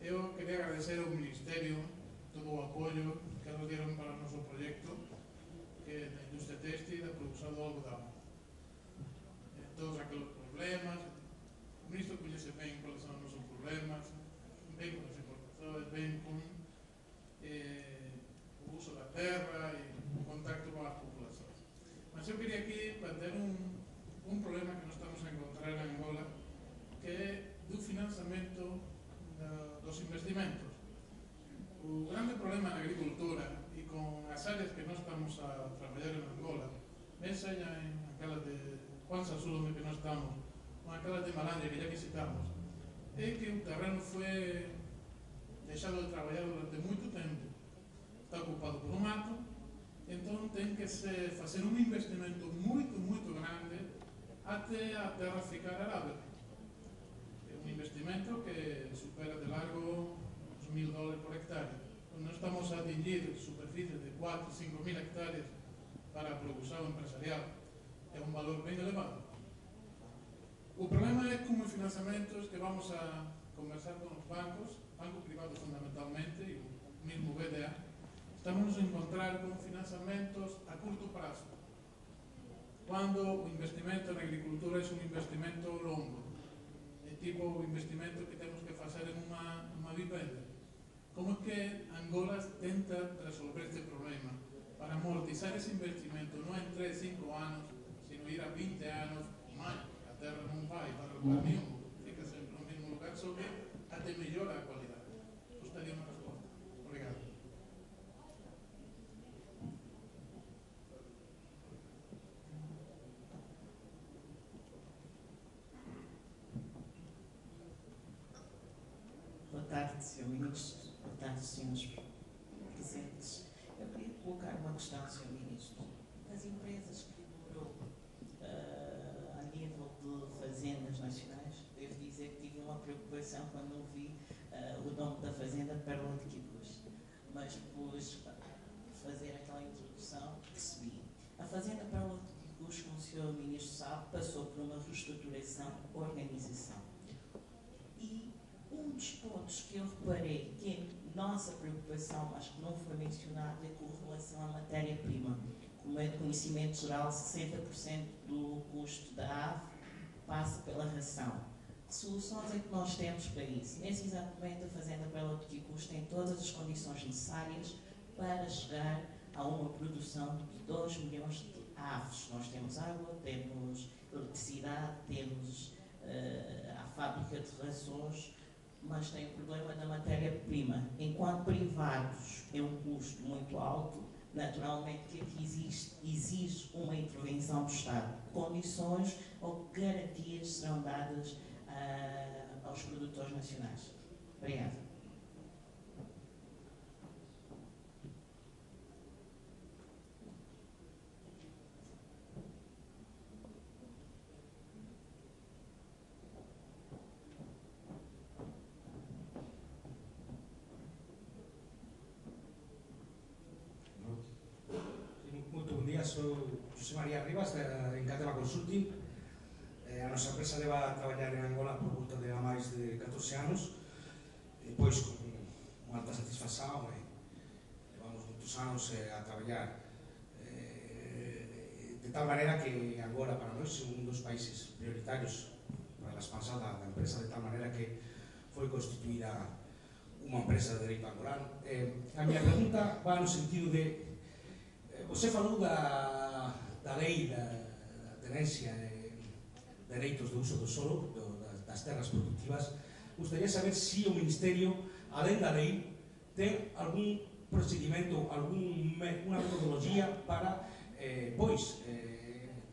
Eu quería agradecer ao Ministerio todo o apoio que nos dieron para o noso proxecto, que é da industria textil e da produción do algodón. Todos aqueles problemas, o Ministro coñece ben cuáles son os nosos problemas, ben con as importações, ben con o uso da terra e o contacto con as populações. Mas eu queria aquí plantear un problema que nos estamos a encontrar en Angola, que é do financiamento dos investimentos. O grande problema na agricultura e con as áreas que nós estamos a traballar en Angola, ben seña en aquela de Juan Sassulo que nós estamos, ou aquela de Malandia que ya visitamos, é que o terreno foi deixado de traballar durante moito tempo. Está ocupado por un mato, entón ten que se facer un investimento moito grande até a terra ficar arável. É un investimento que supera de largo uns $1000 por hectárea. Nós estamos a atingir superficies de 4 e 5 mil hectáreas para a produção empresarial. É un valor ben elevado. O problema é como os financiamentos que vamos a conversar con os bancos privados fundamentalmente, e o mesmo BDA, estamos a encontrar con financiamentos a curto prazo, cuando o investimento na agricultura é un investimento longo, é tipo o investimento que temos que facer en unha vivenda. Como é que Angola tenta resolver este problema para amortizar ese investimento non en 3-5 anos, sino ir a 20 anos ou máis? A terra non vai para lugar nenhum, fica sempre no mesmo lugar, só que até mellora a cualidade. Gostaria unha resposta. Obrigado. Boa tarde, Sr. Ministro. Boa tarde, senhores presentes. Eu queria colocar uma questão, Sr. Ministro. As empresas que demorou a nível de fazendas nacionais, devo dizer que tive uma preocupação quando vi o nome da fazenda Pérola de Quibus. Mas depois de fazer aquela introdução, percebi. A fazenda Pérola de Quibus, como o Sr. Ministro sabe, passou por uma reestruturação, organização. E um dos pontos que eu reparei, que é nossa preocupação, mas que não foi mencionado, é com relação à matéria-prima. Como é de conhecimento geral, 60% do custo da ave passa pela ração. Que soluções é que nós temos para isso? Nesse exato momento, a Fazenda Pérola de Quibus tem todas as condições necessárias para chegar a uma produção de 2 milhões de aves. Nós temos água, temos eletricidade, temos a fábrica de rações, mas tem o problema da matéria-prima. Enquanto privados é um custo muito alto, naturalmente que aqui exige uma intervenção do Estado. Condições ou garantias serão dadas aos produtores nacionais. Obrigada. Sou José María Rivas, da Encatema Consulting. A nosa empresa leva a traballar en Angola por volta de a máis de 14 anos, pois con unha alta satisfacción, levamos moitos anos a traballar de tal maneira que Angola para nós é un dos países prioritarios para a expansão da empresa, de tal maneira que foi constituída uma empresa de direito angolano. A minha pergunta vai no sentido de, você falou da lei da tenência de direitos de uso do solo, das terras produtivas. Gostaria de saber se o Ministerio, além da lei, tem algum procedimento, uma metodologia para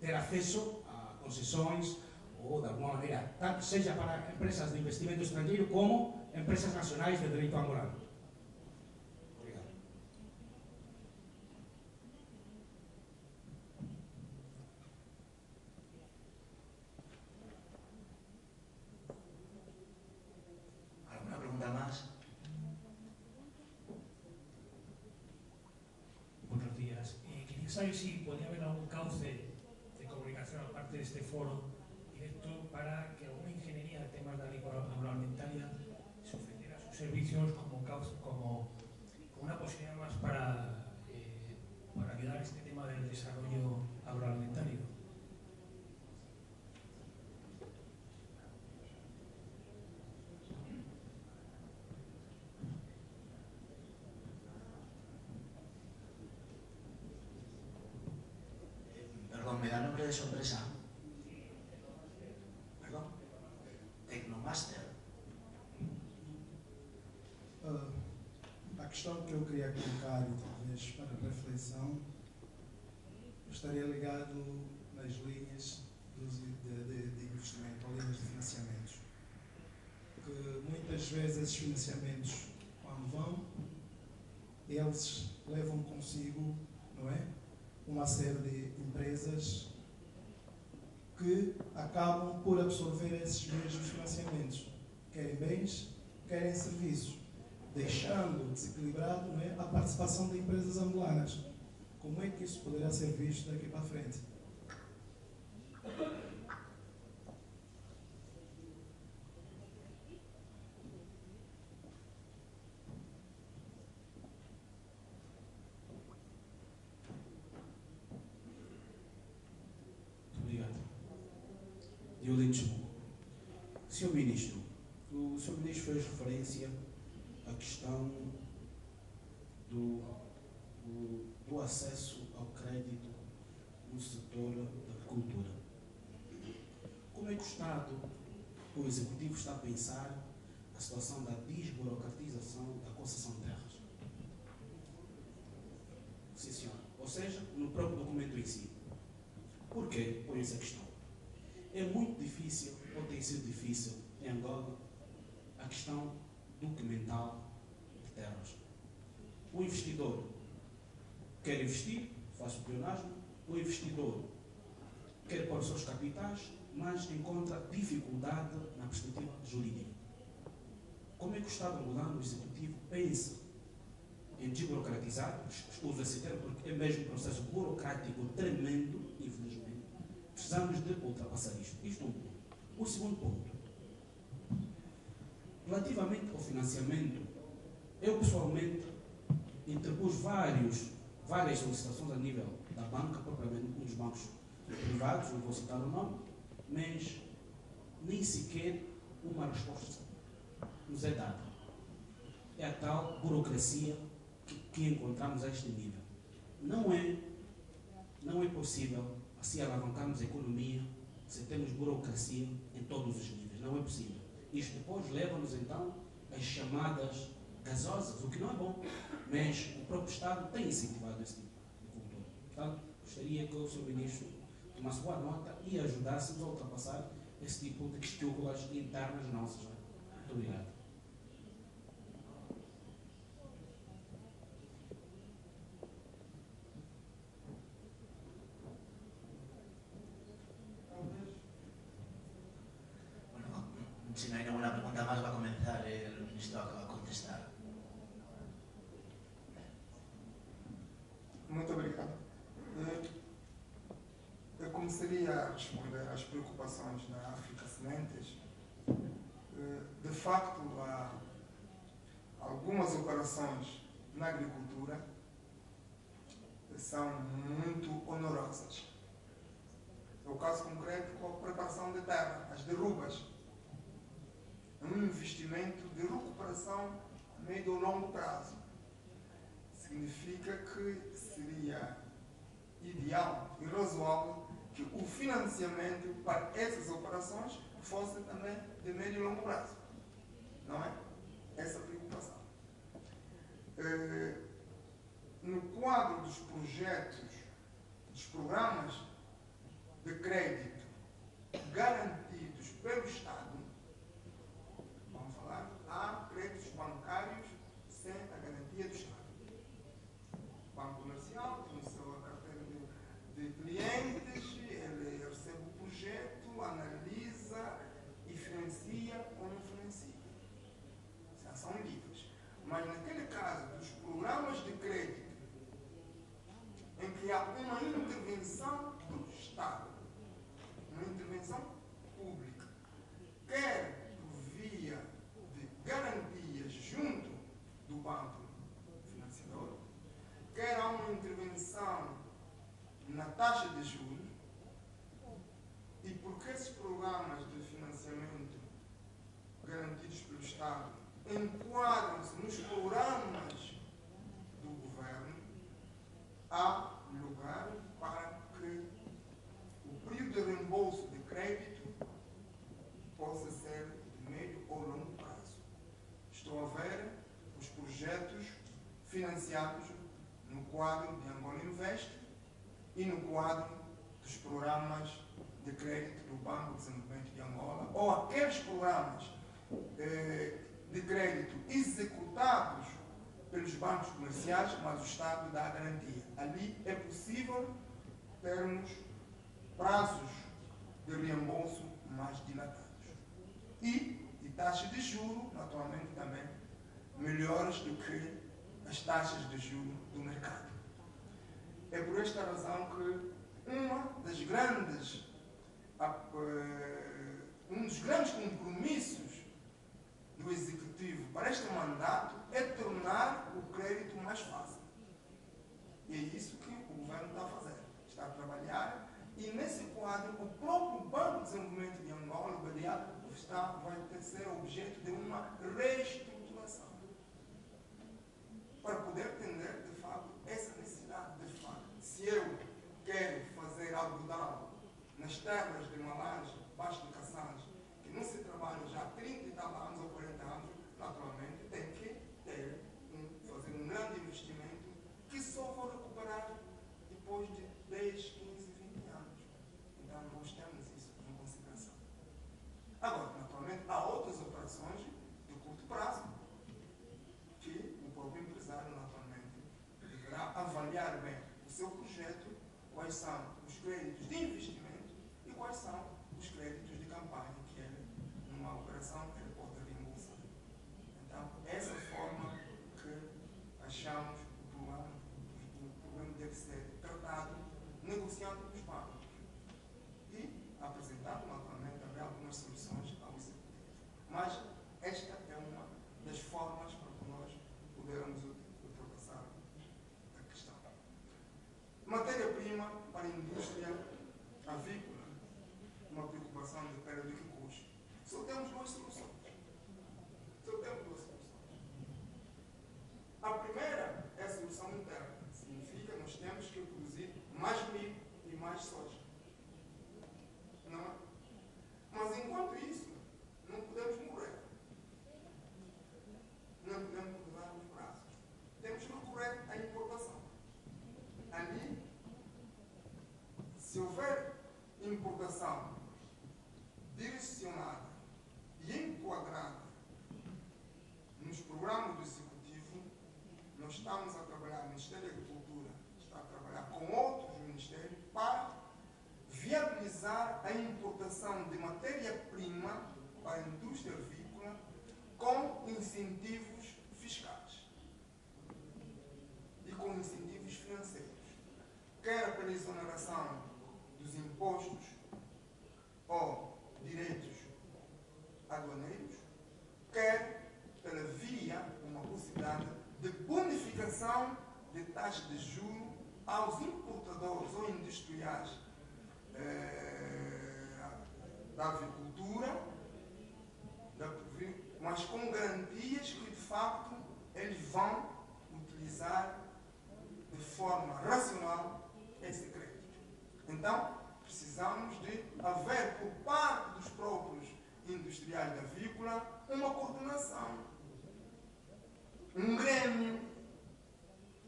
ter acesso a concessões ou, de alguma maneira, tanto seja para empresas de investimento estrangeiro como empresas nacionais de direito angolano. Obrigado. ¿Alguna pregunta más? Buenos días. Quería saber si podría haber algún cauce de comunicación, aparte de este foro directo, para que alguna ingeniería de temas de agroalimentaria se ofreciera sus servicios como una posibilidad más para ayudar a este tema del desarrollo agroalimentario. Perdón, ¿me da nombre de su empresa? ¿Perdón? Tecnomaster. A questão que eu queria colocar, e talvez para reflexão, estaria ligado nas linhas de investimento, ou linhas de financiamentos. Que muitas vezes esses financiamentos, quando vão, eles levam consigo, não é? Uma série de empresas que acabam por absorver esses mesmos financiamentos, querem bens, querem serviços, deixando desequilibrado, não é, a participação de empresas angolanas. Como é que isso poderá ser visto daqui para frente? Sr. Ministro, o Sr. Ministro fez referência à questão do acesso ao crédito no setor da agricultura. Como é que o Estado, o Executivo, está a pensar a situação da desburocratização da concessão de terras? Sim, senhor. Ou seja, no próprio documento em si. Por quê? Por essa questão. É muito difícil, ou tem sido difícil, em Angola, a questão documental de terras. O investidor quer investir, faz o pleonasmo, o investidor quer pôr os seus capitais, mas encontra dificuldade na perspectiva jurídica. Como é que o Estado angolano, o Executivo, pensa em desburocratizar, uso esse termo porque é mesmo um processo burocrático tremendo, infelizmente. Precisamos de ultrapassar isto. Isto é um ponto. O segundo ponto, relativamente ao financiamento, eu pessoalmente interpus várias solicitações a nível da banca, propriamente um dos bancos privados, não vou citar o nome, mas nem sequer uma resposta nos é dada. É a tal burocracia que encontramos a este nível. Não é possível assim alavancarmos a economia se temos burocracia em todos os níveis. Não é possível. Isto depois leva-nos então às chamadas gasosas, o que não é bom, mas o próprio Estado tem incentivado esse tipo de cultura. Portanto, gostaria que o Sr. Ministro tomasse boa nota e ajudasse-nos a ultrapassar esse tipo de questões internas nossas. Muito obrigado. Si no hay ninguna pregunta más, va a comenzar el ministro a contestar. Muito obrigado. Eu começaria a responder às preocupações da África Sementes. De facto, há algumas operações na agricultura que são muito onerosas. É o caso concreto com a preparação de terra, as derrubas. É um investimento de recuperação médio ou longo prazo. Significa que seria ideal e razoável que o financiamento para essas operações fosse também de médio e longo prazo. Não é? Essa preocupação. No quadro dos projetos, dos programas de crédito garantidos pelo Estado, vamos falar, há créditos bancários sem a garantia do Estado. O Banco Comercial tem a sua carteira de clientes, ele recebe o projeto, analisa e financia ou não financia. Já são livres. Mas naquele caso dos programas de crédito, em que há uma intervenção do Estado, uma intervenção pública, quer por via de garantias junto do banco financiador, quer há uma intervenção na taxa de juros, e porque esses programas de financiamento garantidos pelo Estado enquadram-se nos programas do governo, há lugar para que o período de reembolso de crédito possa ser de médio ou longo prazo. Estou a ver os projetos financiados no quadro de Angola Invest e no quadro dos programas de crédito do Banco de Desenvolvimento de Angola, ou aqueles programas de crédito executados pelos bancos comerciais, mas o Estado dá a garantia. Ali é possível termos prazos de reembolso mais dilatados. E taxas de juros, naturalmente, também melhores do que as taxas de juros do mercado. É por esta razão que um dos grandes compromissos do Executivo para este mandato é tornar o crédito mais fácil. E é isso que o governo está a fazer. Está a trabalhar e, nesse quadro, o próprio Banco de Desenvolvimento de Angola, o BDA, vai ter ser objeto de uma reestruturação para poder atender, de facto, essa necessidade. De facto, se eu quero fazer algodão nas terras de Malange, Baixo de Cassange, que não se trabalha já há 30 e tal anos ou 40 anos, naturalmente tem que fazer um grande investimento que só vou recuperar depois de 10, 15, 20 anos. Então nós temos isso em consideração. Agora, naturalmente, há outras operações de curto prazo que o próprio empresário, naturalmente, deverá avaliar bem o seu projeto, quais são os créditos de investimento e quais são os créditos de campanha que ele, numa operação, ele pode reembolsar. Então, essa forma que achamos o problema deve ser tratado negociando com os bancos e apresentando, naturalmente, também algumas soluções ao Executivo. Mas esta é uma das formas para que nós pudermos ultrapassar a questão. Matéria-prima para a indústria avícola, uma preocupação de perda de recursos. Só temos duas soluções. A primeira é a solução interna. Significa que nós temos que produzir mais milho e mais soja. Não é? Mas enquanto isso, não podemos morrer. Não podemos cruzar os braços. Temos que recorrer à importação. Ali, se houver importação direcionada e enquadrada nos programas do Executivo, nós estamos a trabalhar, o Ministério da Agricultura está a trabalhar com outros ministérios para viabilizar a importação de matéria-prima para a indústria avícola com incentivos fiscais e com incentivos financeiros, quer pela exoneração dos impostos ou direitos aduaneiros, quer pela via uma possibilidade de bonificação de taxas de juros aos importadores ou industriais da avicultura, mas com garantias que de facto eles vão utilizar de forma racional esse crédito. Então, precisamos de haver, por parte dos próprios industriais da avícola, uma coordenação, um grêmio,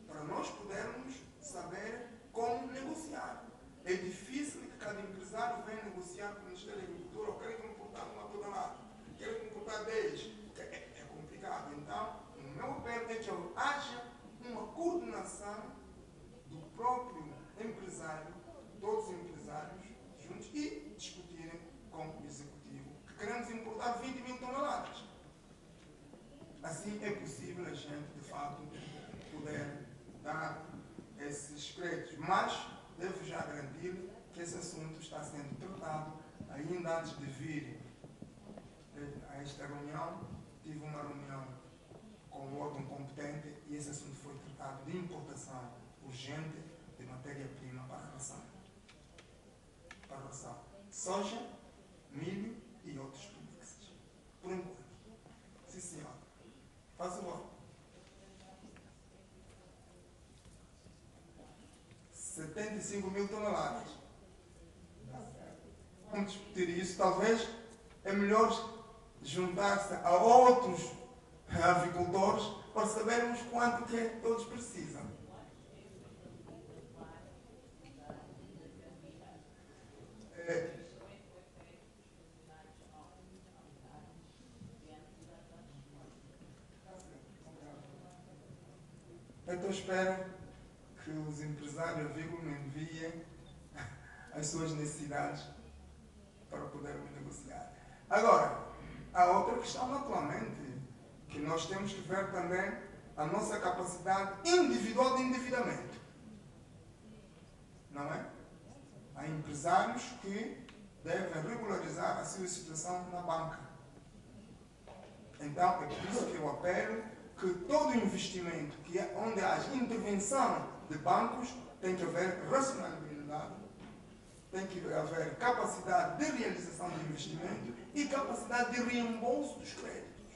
para nós podermos saber como negociar. É difícil que cada empresário venha negociar com o Ministério da Agricultura, eu quero que me importar uma tonelada, quero que me importar 10. É complicado. Então, o meu apelo é que haja uma coordenação do próprio empresário, todos os empresários juntos, e discutirem com o executivo que queremos importar 20 mil toneladas. Assim é possível a gente, de fato, poder dar esses créditos. Mas devo já garantir que esse assunto está sendo tratado. Ainda antes de vir a esta reunião, tive uma reunião com o órgão competente e esse assunto foi tratado de importação urgente de matéria-prima para a ração. Soja, milho e outros produtos. Por enquanto. Sim, senhor. Faz o voto. 75 mil toneladas. Vamos discutir isso. Talvez é melhor juntar-se a outros avicultores para sabermos quanto que todos precisam. Então espero que os empresários avícolas me enviem as suas necessidades para podermos negociar. Agora, há outra questão, naturalmente, que nós temos que ver também a nossa capacidade individual de endividamento. Não é? Há empresários que devem regularizar a sua situação na banca. Então, é por isso que eu apelo que todo investimento onde haja intervenção de bancos tem que haver racionalidade, tem que haver capacidade de realização de investimento e capacidade de reembolso dos créditos,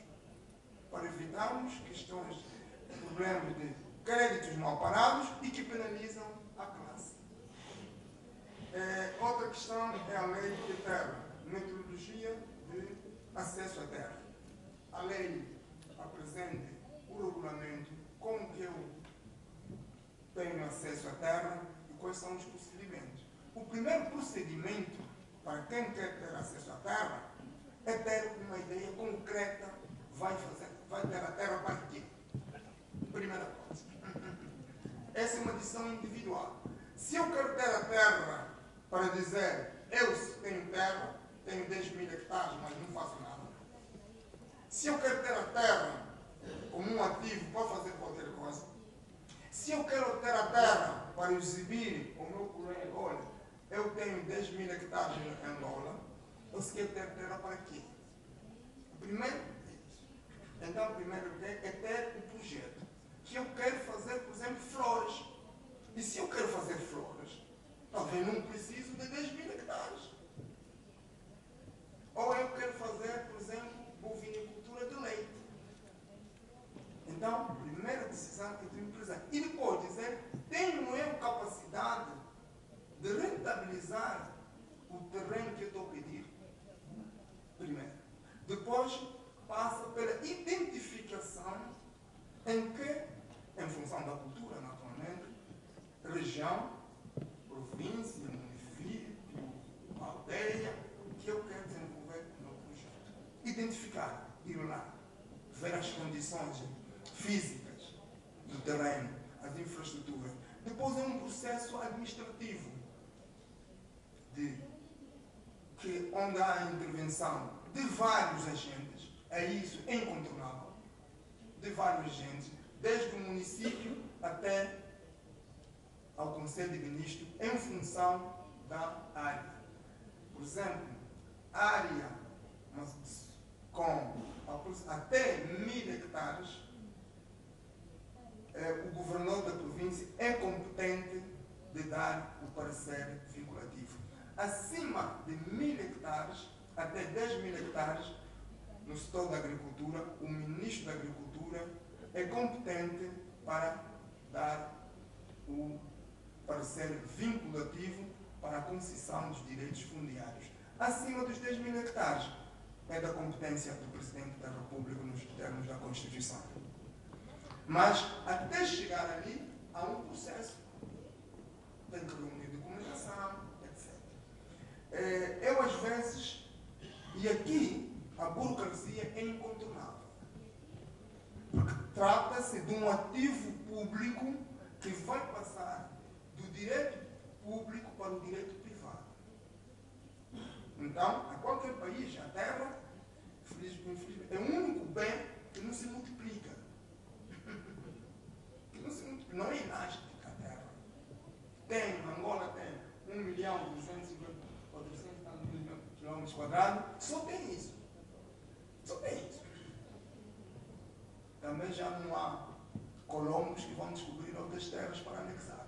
para evitarmos questões, problemas de créditos mal parados e que penalizam a classe. Outra questão é a lei de terra, metodologia de acesso à terra. A lei apresenta o regulamento, como que eu tenho acesso à terra e quais são os procedimentos. O primeiro procedimento para quem quer ter acesso à terra é ter uma ideia concreta, vai ter a terra para quê? Primeira coisa. Essa é uma decisão individual. Se eu quero ter a terra para dizer, eu tenho terra, tenho 10 mil hectares, mas não faço nada. Se eu quero ter a terra como um ativo para fazer qualquer coisa, se eu quero ter a terra para exibir o meu colega, olha, eu tenho 10 mil hectares em Angola, eu quero ter terra para quê? Primeiro, então, o primeiro é ter um projeto. Que eu quero fazer, por exemplo, flores. E se eu quero fazer flores, talvez não preciso de 10 mil hectares. Ou eu quero fazer, por exemplo, bovinicultura de leite. Então, a primeira decisão é do empresário. E depois dizer, tenho eu capacidade de rentabilizar o terreno que eu estou a pedir? Primeiro. Depois, passa pela identificação em que, em função da cultura, naturalmente, região, província, município, aldeia, que eu quero desenvolver o meu projeto. Identificar, ir lá, ver as condições físicas do terreno, as infraestruturas. Depois é um processo administrativo, onde há a intervenção de vários agentes, é isso, é incontornável, de vários agentes, desde o município até ao Conselho de Ministros, em função da área. Por exemplo, área com até 1000 hectares, o governador da província é competente de dar o parecer vinculativo. Acima de 1000 hectares, até 10 mil hectares, no setor da agricultura, o ministro da Agricultura é competente para dar o parecer vinculativo para a concessão dos direitos fundiários. Acima dos 10 mil hectares é da competência do Presidente da República nos termos da Constituição. Mas, até chegar ali, há um processo. Tem que reunir documentação, etc. Eu, às vezes, e aqui, a burocracia é incontornável. Porque trata-se de um ativo público que vai passar do direito público para o direito privado. Então, a qualquer país, a terra, infelizmente, é o único bem que não se multiplica. Não é inástica a terra. Tem, Angola tem 1.250.000 ou 300 km quadrados, só tem isso. Só tem isso. Também já não há colonos que vão descobrir outras terras para anexar.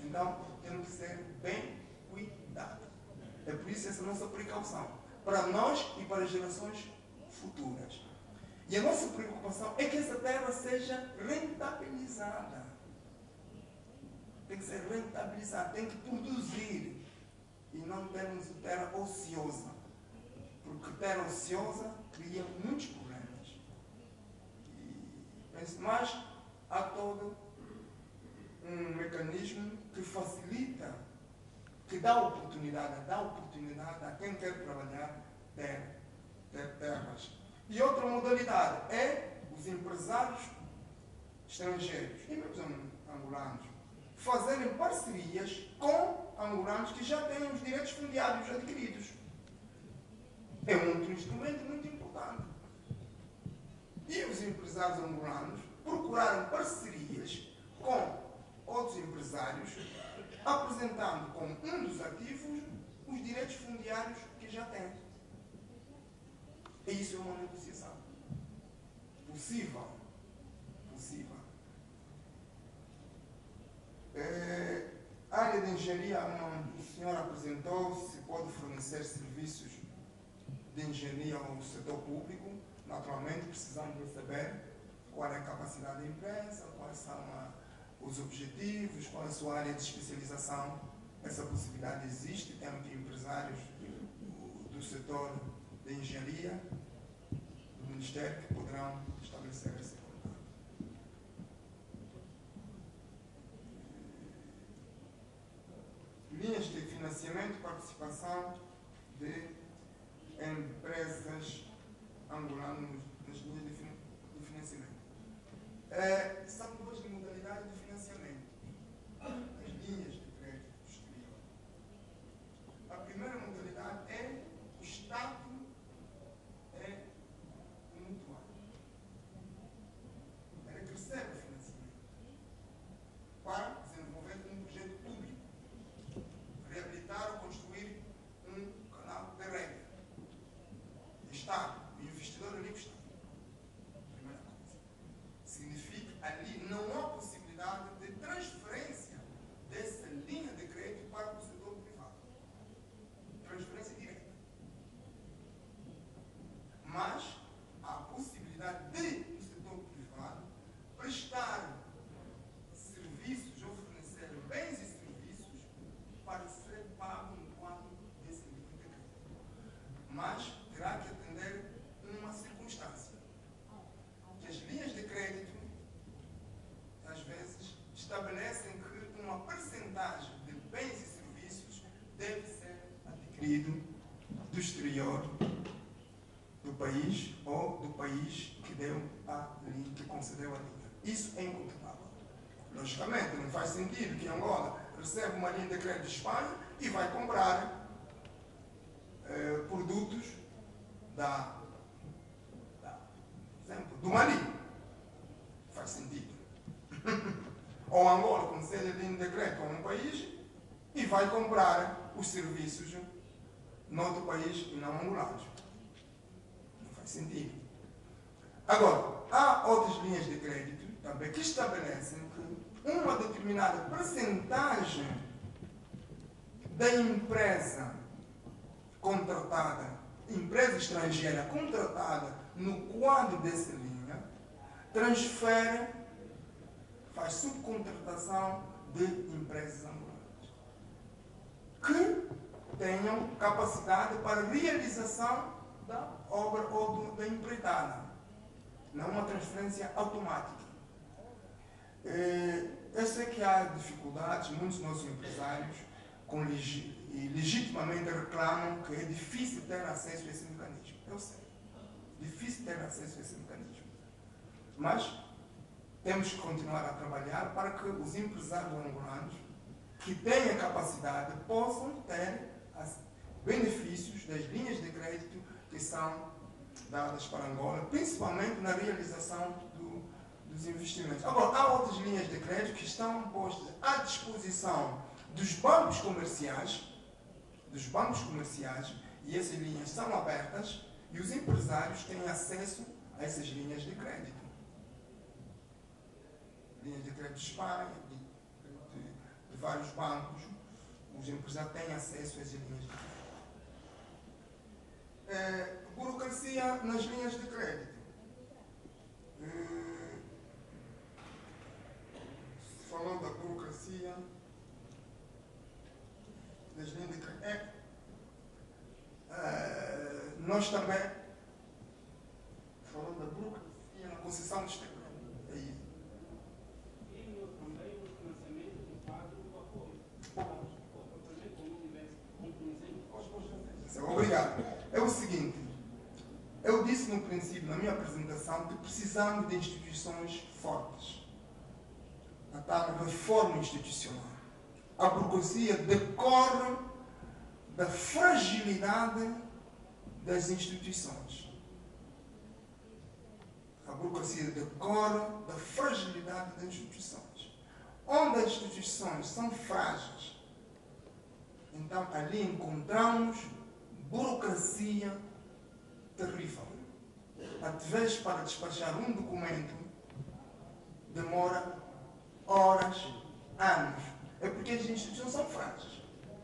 Então, temos que ser bem cuidados. É por isso essa nossa precaução. Para nós e para as gerações futuras. E a nossa preocupação é que essa terra seja rentabilizada. Tem que ser rentabilizada, tem que produzir. E não termos terra ociosa. Porque terra ociosa cria muitos problemas. Mas há todo um mecanismo que facilita, que dá oportunidade a quem quer trabalhar ter terras. E outra modalidade é os empresários estrangeiros e mesmo angolanos fazerem parcerias com angolanos que já têm os direitos fundiários adquiridos. É um outro instrumento muito importante. E os empresários angolanos procuraram parcerias com outros empresários, apresentando como um dos ativos os direitos fundiários que já têm. E isso é uma negociação possível. A área de engenharia, o senhor apresentou se pode fornecer serviços de engenharia ao setor público. Naturalmente, precisamos de saber qual é a capacidade da empresa, quais são os objetivos, qual é a sua área de especialização. Essa possibilidade existe. Temos empresários do setor de engenharia, do Ministério, que poderão estabelecer esse contato. Linhas de financiamento e participação de empresas angolanas nas linhas de financiamento. São duas modalidades de financiamento. As linhas de crédito exterior. A primeira modalidade é o Estado mutual. É crescer o financiamento para desenvolver um projeto público, reabilitar ou construir um canal de rede. Estado, o investidor ali está. Primeira coisa. Significa ali não há possibilidade de transferência dessa linha de crédito para o setor privado. Transferência direta. Mas há a possibilidade de o setor privado prestar serviços ou fornecer bens e serviços para ser pago no quadro desse linha de crédito. Mas terá que atender uma circunstância. Que as linhas de crédito, às vezes, estabelecem que uma percentagem de bens e serviços deve ser adquirido do exterior do país ou do país que deu a linha, que concedeu a linha. Isso é incontornável. Logicamente, não faz sentido que Angola receba uma linha de crédito de Espanha e vai comprar produtos por exemplo, do Mali. Faz sentido. Ou Angola concede a linha de crédito a um país e vai comprar os serviços noutro país e não angolanos. Não faz sentido. Agora, há outras linhas de crédito também que estabelecem que uma determinada percentagem da empresa contratada, empresa estrangeira contratada no quadro dessa linha, transfere, faz subcontratação de empresas angolanas que tenham capacidade para realização da obra ou da empreitada. Não uma transferência automática. Eu sei que há dificuldades, muitos dos nossos empresários legitimamente reclamam que é difícil ter acesso a esse mecanismo. Eu sei. Difícil ter acesso a esse mecanismo. Mas temos que continuar a trabalhar para que os empresários angolanos que têm a capacidade possam ter benefícios das linhas de crédito que são dadas para Angola, principalmente na realização dos investimentos. Agora, há outras linhas de crédito que estão postas à disposição dos bancos comerciais, e essas linhas são abertas e os empresários têm acesso a essas linhas de crédito. Linhas de crédito de Espanha, de vários bancos, os empresários têm acesso a essas linhas de crédito. Burocracia nas linhas de crédito. Falando da burocracia das linhas de crédito, nós também, falando da burocracia na concessão dos terrenos, é isso. Obrigado. É o seguinte, eu disse no princípio, na minha apresentação, que precisamos de instituições fortes. A tal reforma institucional. A burocracia decorre da fragilidade das instituições. A burocracia decorre da fragilidade das instituições. Onde as instituições são frágeis, então ali encontramos burocracia terrível. Às vezes, para despachar um documento, demora horas, anos. É porque as instituições são frágeis.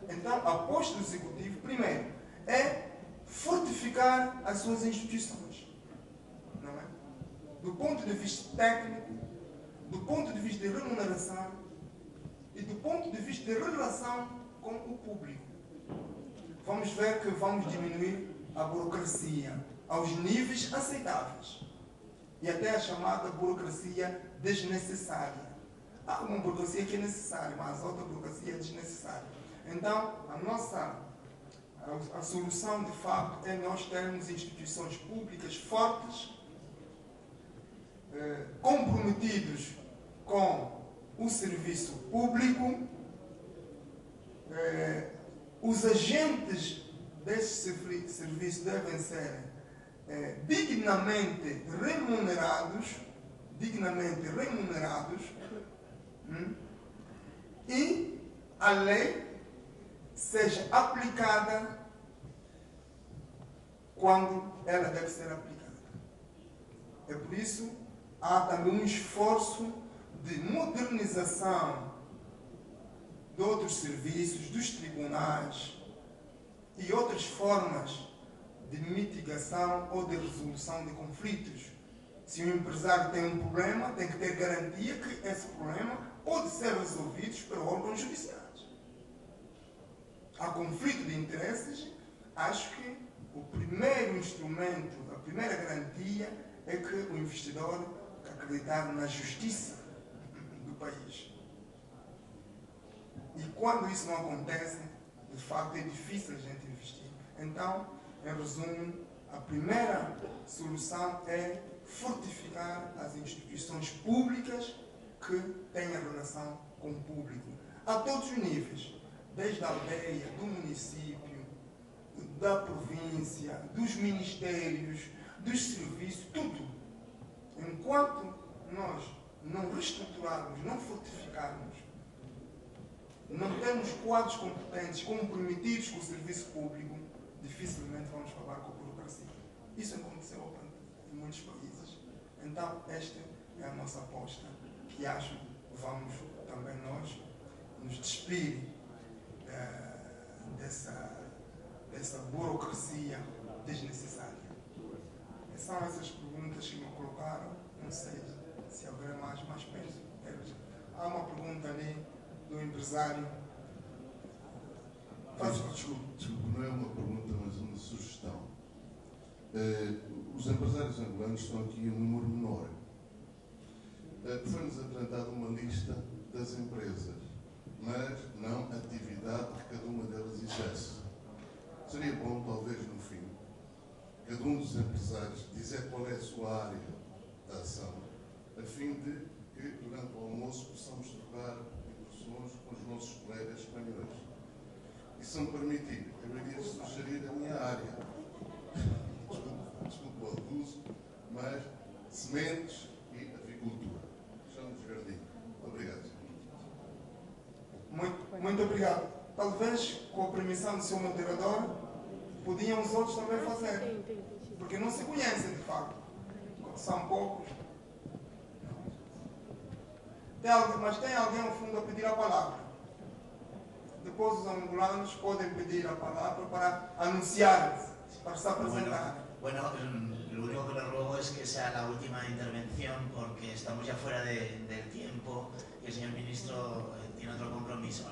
Então, a aposta do Executivo, primeiro, é fortificar as suas instituições. Não é? Do ponto de vista técnico, do ponto de vista de remuneração e do ponto de vista de relação com o público. Vamos ver que vamos diminuir a burocracia aos níveis aceitáveis e até a chamada burocracia desnecessária. Há uma burocracia que é necessária, mas outra burocracia é desnecessária. Então, a solução, de facto, é nós termos instituições públicas fortes, comprometidos com o serviço público. Os agentes desse serviço devem ser dignamente remunerados, e a lei seja aplicada quando ela deve ser aplicada. É por isso há também um esforço de modernização de outros serviços, dos tribunais e outras formas de mitigação ou de resolução de conflitos. Se um empresário tem um problema, tem que ter garantia que esse problema pode ser resolvido por órgãos judiciais. Há conflito de interesses, acho que o primeiro instrumento, a primeira garantia é que o investidor acreditar na justiça do país. E quando isso não acontece, de facto é difícil a gente investir. Então, em resumo, a primeira solução é fortificar as instituições públicas que têm a relação com o público, a todos os níveis, desde a aldeia, do município, da província, dos ministérios, dos serviços, tudo. Enquanto nós não reestruturarmos, não fortificarmos, não temos quadros competentes, comprometidos com o serviço público, dificilmente vamos falar com a burocracia. Isso aconteceu em muitos países. Então, esta é a nossa aposta, que acho que vamos também nós nos despir dessa burocracia desnecessária. São essas perguntas que me colocaram. Não sei se haverá mais, mas penso. Há uma pergunta ali do empresário. Desculpe, não é uma pergunta, mas uma sugestão. Os empresários angolanos estão aqui em um número menor. Foi-nos apresentada uma lista das empresas, mas não a atividade que cada uma delas exerce. Seria bom, talvez, no fim, cada um dos empresários dizer qual é a sua área de ação, a fim de que, durante o almoço, possamos trocar impressões com os nossos colegas espanhóis. E, se me permitir, eu iria sugerir a minha área. Desculpe o abuso, mas sementes e avicultura. Chão de jardim. Obrigado. Muito obrigado. Talvez, com a permissão do seu moderador, podiam os outros também fazer. Porque não se conhecem, de facto. São poucos. Mas tem alguém ao fundo a pedir a palavra. Depois os angolanos podem pedir a palavra para anunciar-se, para se apresentar. Bueno, lo único que le ruego es que sea la última intervención porque estamos ya fuera del tiempo y el señor ministro tiene otro compromiso.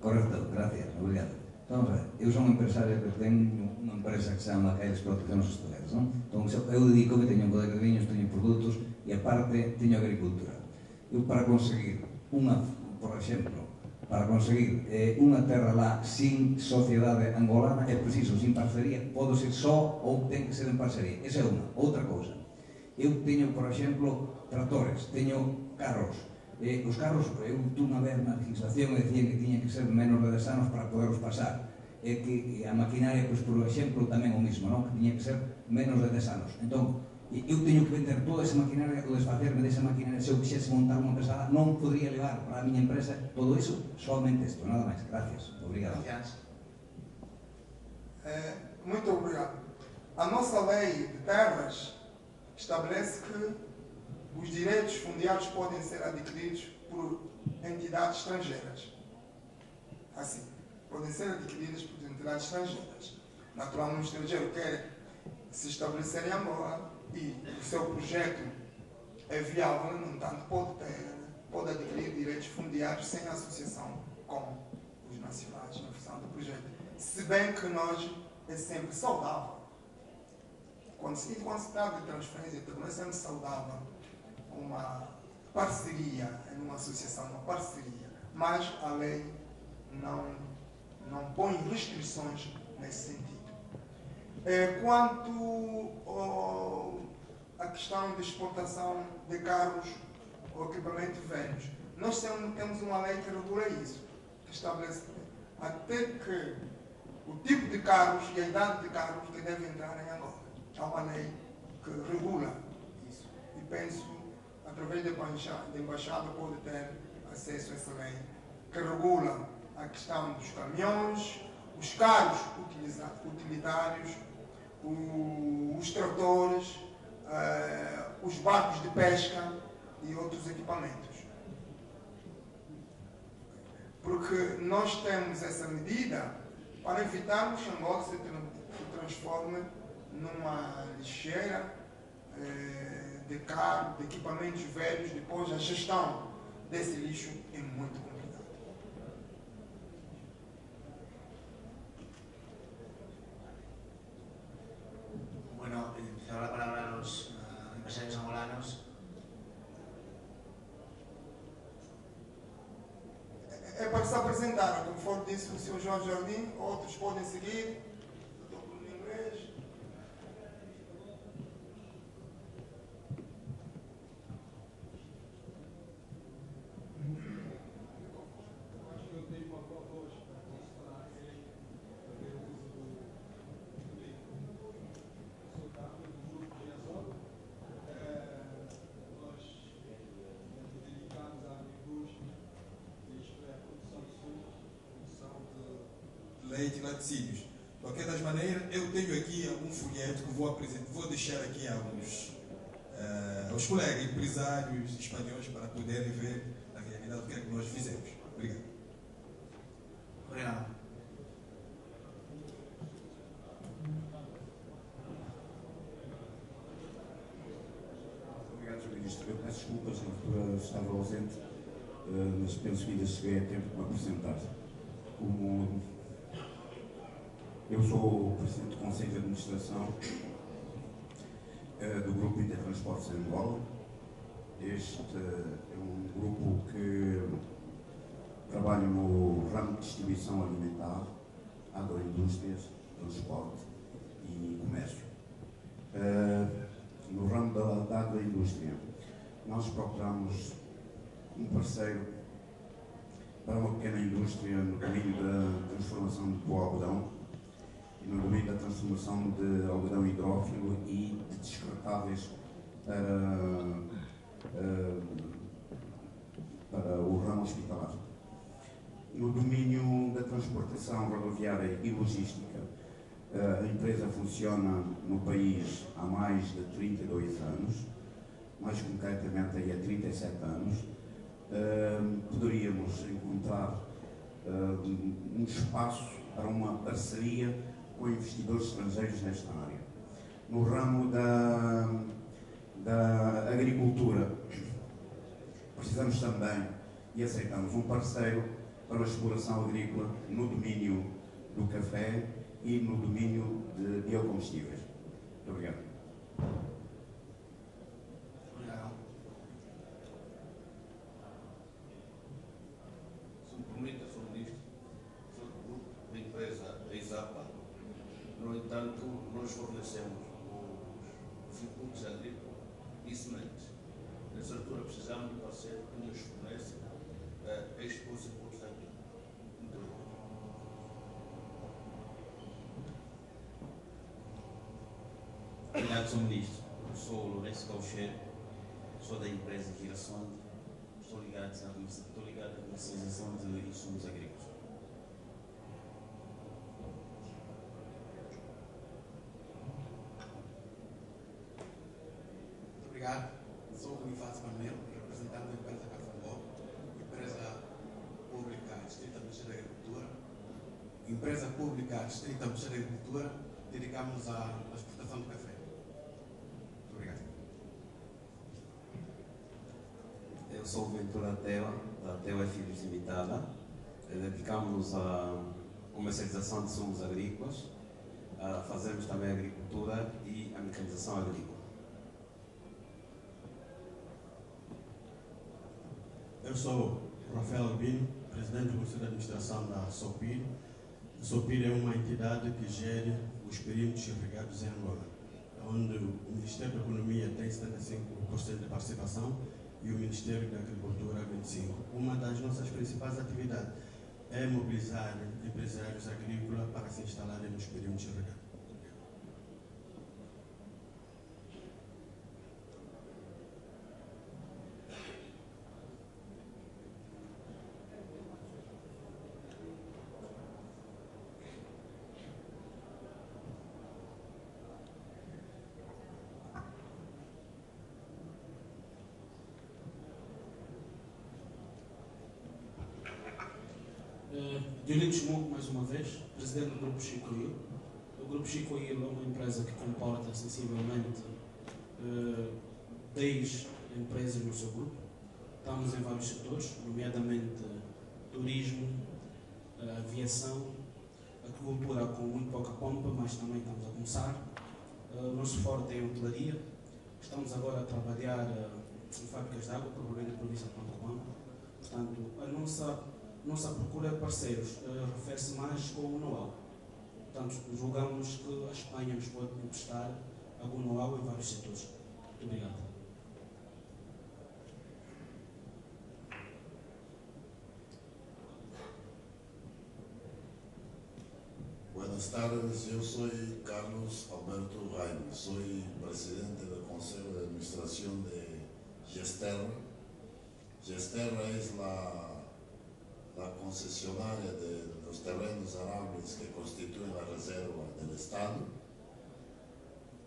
Correcto, gracias, obrigado. Vamos a ver, eu son un empresario que teño unha empresa que se chama Caeles Protección aos Hosteleiros, non? Entón, eu dedico que teño un bodega de viños, teño produtos e aparte teño agricultura. Eu para conseguir por exemplo, para conseguir unha terra lá sin sociedade angolana é preciso, sin parcería, pode ser só ou ten que ser en parcería. Esa é unha. Outra cousa, eu teño, por exemplo, tractores, teño carros. Os carros, eu tuve unha vez na legislación e decían que tiñan que ser menos de 10 anos para poderlos pasar. E que a maquinaria, pois, por exemplo, tamén o mismo, non? Que tiña que ser menos de 10 anos. Entón, eu teño que vender toda esa maquinaria ou desfacerme desa maquinaria. Se eu quixese montar unha empresa, non podría levar para a miña empresa todo iso, solamente isto, nada máis. Gracias. Obrigado. Gracias. Muito obrigado. A nossa lei de terras estabelece que os direitos fundiários podem ser adquiridos por entidades estrangeiras. Assim, podem ser adquiridas por entidades estrangeiras. Naturalmente, um estrangeiro quer se estabelecer em Angola e o seu projeto é viável, no entanto, pode adquirir direitos fundiários sem associação com os nacionais na função do projeto. Se bem que nós é sempre saudável. Quando se trata de transferência, é sempre saudável uma parceria, em uma associação, uma parceria. Mas a lei não põe restrições nesse sentido. Quanto à questão de exportação de carros ou equipamentos velhos, nós temos uma lei que regula isso, que estabelece até que o tipo de carros e a idade de carros que devem entrar em Angola. Há uma lei que regula isso. E penso, através da embaixada, pode ter acesso a essa lei, que regula a questão dos caminhões, os carros utilitários, os tratores, os barcos de pesca e outros equipamentos. Porque nós temos essa medida para evitarmos que Angola se transforme numa lixeira de carro, de equipamentos velhos. Depois a gestão desse lixo é muito complicada. Bueno, cedo la palabra a los empresarios angolanos. É para se apresentar, conforme disse o Sr. João Jardim, outros podem seguir. Dr. Bruno Inglês. Leite e laticínios. De qualquer das maneiras, eu tenho aqui um folheto que vou deixar aqui aos colegas empresários espanhóis para poderem ver na realidade o que é que nós fizemos. Obrigado. Obrigado. peço desculpas, na altura estava ausente, mas penso que ainda cheguei a tempo de me apresentar. Eu sou o Presidente do Conselho de Administração do Grupo Intertransportes Angola. Este é um grupo que trabalha no ramo de distribuição alimentar, agroindústrias, transporte e comércio. No ramo da agroindústria, nós procuramos um parceiro para uma pequena indústria no domínio da transformação do algodão e no domínio da transformação de algodão hidrófilo e de descartáveis para o ramo hospitalar. No domínio da transportação rodoviária e logística, a empresa funciona no país há mais de 32 anos, mais concretamente aí há 37 anos. Poderíamos encontrar um espaço para uma parceria com investidores estrangeiros nesta área. No ramo da agricultura, precisamos também e aceitamos um parceiro para a exploração agrícola no domínio do café e no domínio de biocombustíveis. Muito obrigado. Se me permite, Sr. Ministro, sou do grupo da empresa ISAPA. No entanto, nós fornecemos os inputs agrícolas e sementes. Nessa altura precisamos de um parceiro que nos fornece estes inputs agrícolas. Muito obrigado. Obrigado, Sr. Ministro. Eu sou o Lourenço Caucheiro, sou da empresa Girassonte, estou ligado à comercialização de insumos agrícolas. Muito obrigado. Sou o Bonifácio Manuel, representante da empresa Cafambó, empresa pública distrita do Ministério da Agricultura. Empresa pública distrita do Ministério da Agricultura, dedicamos à exportação do café. Muito obrigado. Eu sou o Ventura Teo, da Teo Filhos Limitada. Dedicamos-nos à comercialização de insumos agrícolas, fazemos também a agricultura e a mecanização agrícola. Eu sou o Rafael Albino, presidente do Conselho de Administração da SOPIR. A SOPIR é uma entidade que gere os perímetros irrigados em Angola, onde o Ministério da Economia tem 75% de participação e o Ministério da Agricultura 25%. Uma das nossas principais atividades é mobilizar empresários agrícolas para se instalarem nos perímetros irrigados. Diolitos Monco, mais uma vez, presidente do Grupo Chicoil. O Grupo Chicoil é uma empresa que comporta sensivelmente 10 empresas no seu grupo. Estamos em vários setores, nomeadamente turismo, aviação, agricultura com muito pouca pompa, mas também estamos a começar. O nosso forte é a hotelaria. Estamos agora a trabalhar em fábricas de água, provavelmente na província de Pancomã. Portanto, a nossa procura de parceiros refere-se mais com o know-how. Portanto, julgamos que a Espanha nos pode emprestar algum know-how em vários setores. Muito obrigado. Buenas tardes, eu sou Carlos Alberto Raime, sou presidente do Conselho de Administração de Gesterra. Gesterra é la concesionaria de los terrenos arables que constituyen la reserva del Estado.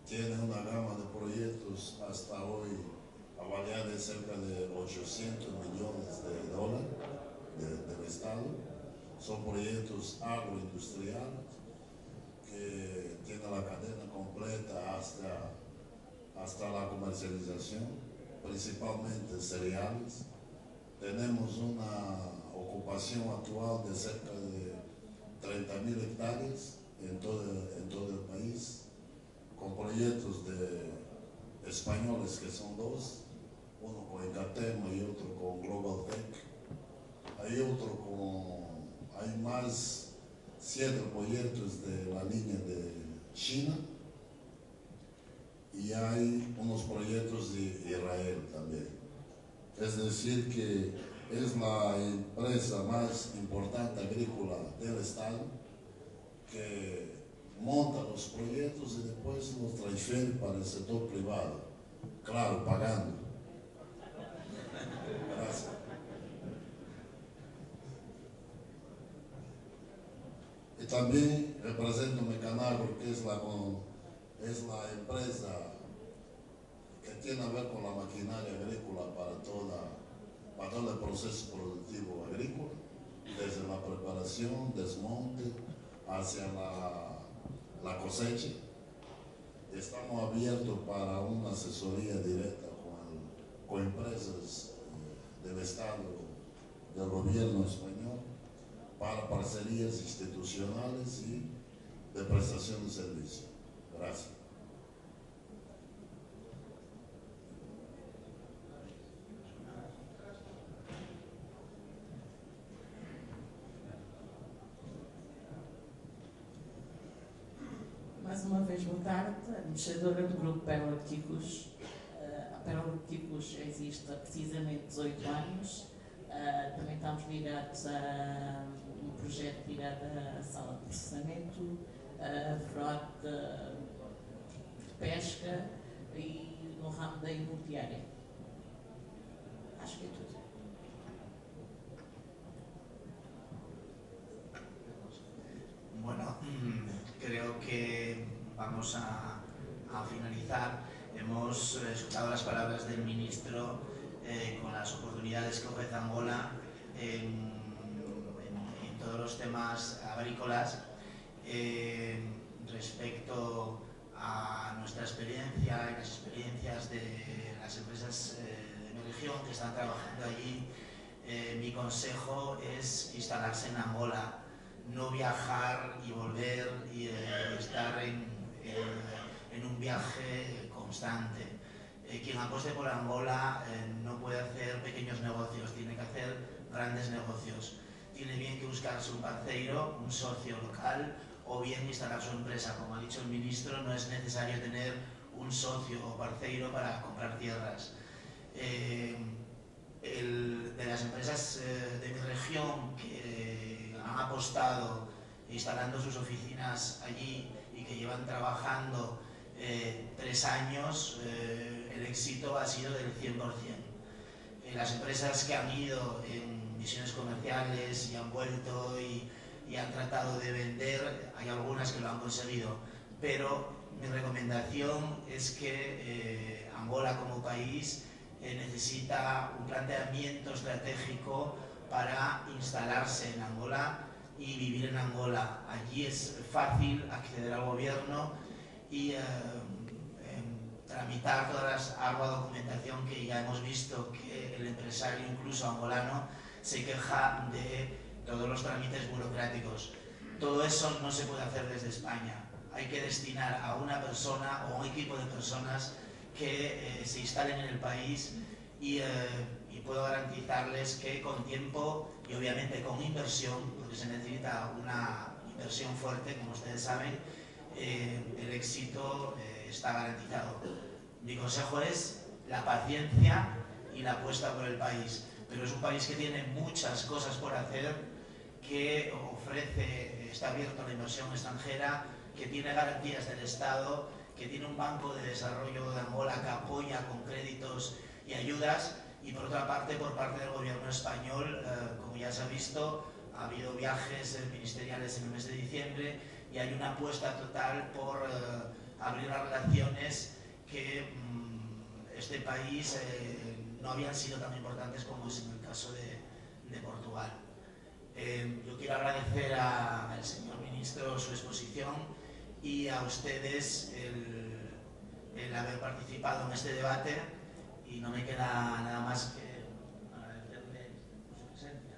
Tiene una gama de proyectos hasta hoy avaliada en cerca de 800 millones de dólares del Estado. Son proyectos agroindustriales que tienen la cadena completa hasta la comercialización. principalmente cereales. Tenemos una ocupación actual de cerca de 30.000 hectáreas en todo el país, con proyectos de españoles que son dos, uno con Ecatema y otro con Global Tech. Hay más 7 proyectos de la línea de China y hay unos proyectos de Israel también. Es decir que es la empresa más importante agrícola del Estado que monta los proyectos y después los transfiere para el sector privado, claro, pagando. Gracias. Y también represento Mecanagro, que es la empresa que tiene a ver con la maquinaria agrícola para todo el proceso productivo agrícola, desde la preparación, desmonte, hacia la cosecha. Estamos abiertos para una asesoría directa con empresas del Estado, del gobierno español, para parcerías institucionales y de prestación de servicio. Gracias. Mais uma vez, boa tarde, administradora do Grupo Pérola de Quicos. A Pérola de Quicos existe há precisamente 18 anos. Também estamos ligados a um projeto ligado à sala de processamento, a frota de pesca e no ramo da imobiliária. Acho que é tudo. Bueno, creo que vamos a finalizar. Hemos escuchado las palabras del ministro con las oportunidades que ofrece Angola en todos los temas agrícolas. Respecto a nuestra experiencia y las experiencias de las empresas de mi región que están trabajando allí, mi consejo es instalarse en Angola, no viajar y volver y estar en un viaje constante. Quien apueste por Angola no puede hacer pequeños negocios, tiene que hacer grandes negocios. Tiene bien que buscarse un parceiro, un socio local, o bien instalar su empresa. Como ha dicho el ministro, no es necesario tener un socio o parceiro para comprar tierras. De las empresas de mi región que han apostado instalando sus oficinas allí y que llevan trabajando 3 años, el éxito ha sido del 100%. Las empresas que han ido en misiones comerciales y han vuelto y han tratado de vender, hay algunas que lo han conseguido, pero mi recomendación es que Angola como país necesita un planteamiento estratégico para instalarse en Angola y vivir en Angola. Allí es fácil acceder al gobierno y tramitar toda la ardua documentación que ya hemos visto que el empresario, incluso angolano, se queja de todos los trámites burocráticos. Todo eso no se puede hacer desde España. Hay que destinar a una persona o a un equipo de personas que se instalen en el país y puedo garantizarles que con tiempo y obviamente con inversión, porque se necesita una inversión fuerte, como ustedes saben, el éxito está garantizado. Mi consejo es la paciencia y la apuesta por el país, pero es un país que tiene muchas cosas por hacer, que ofrece, está abierto a la inversión extranjera, que tiene garantías del Estado, que tiene un banco de desarrollo de Angola que apoya con créditos y ayudas, y por otra parte, por parte del gobierno español, como ya se ha visto, ha habido viajes ministeriales en el mes de diciembre y hay una apuesta total por abrir las relaciones que este país no habían sido tan importantes como es en el caso de Portugal. Yo quiero agradecer al señor ministro su exposición y a ustedes el haber participado en este debate. Y no me queda nada más que agradecerle por su presencia.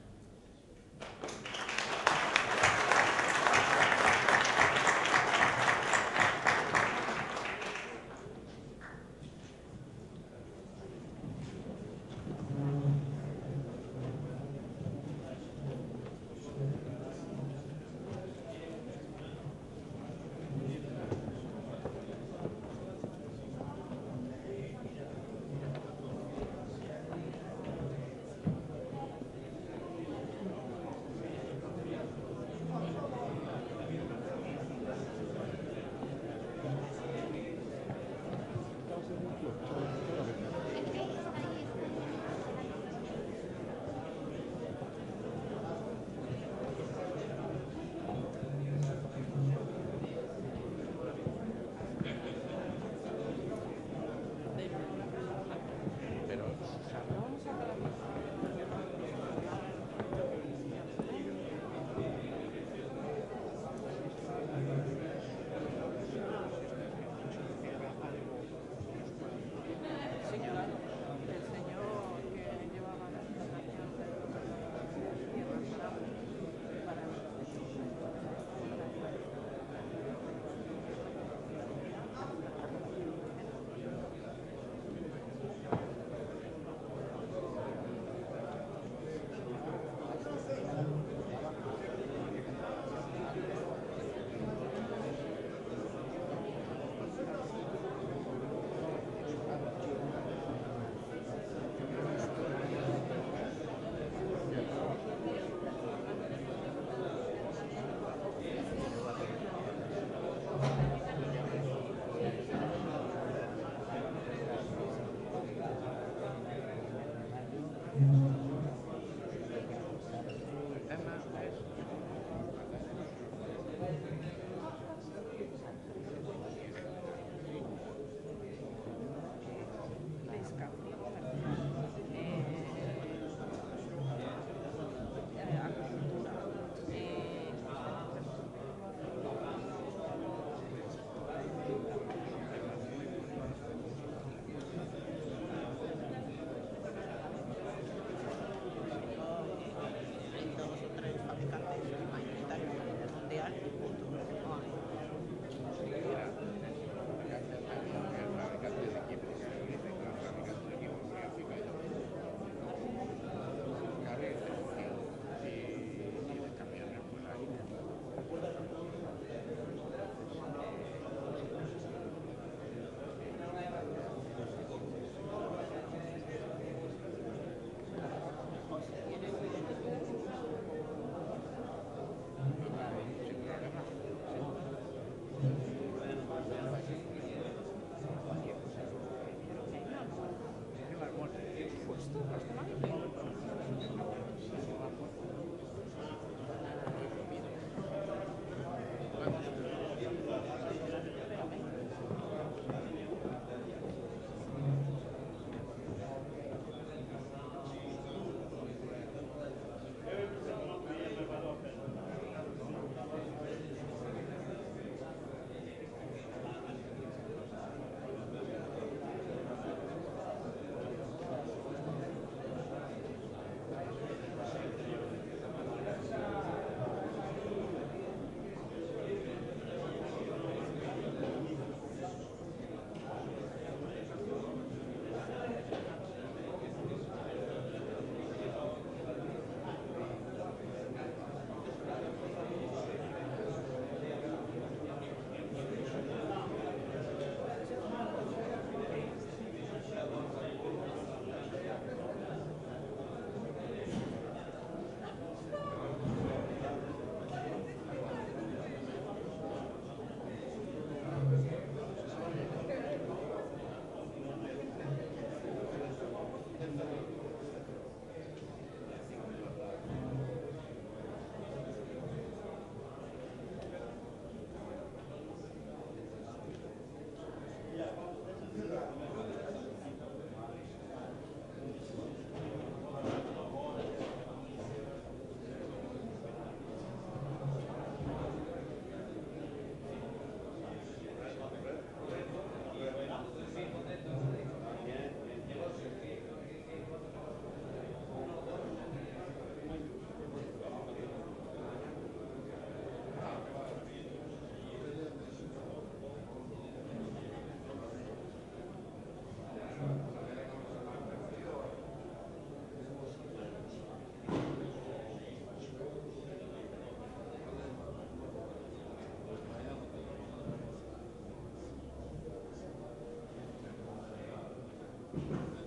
Presidente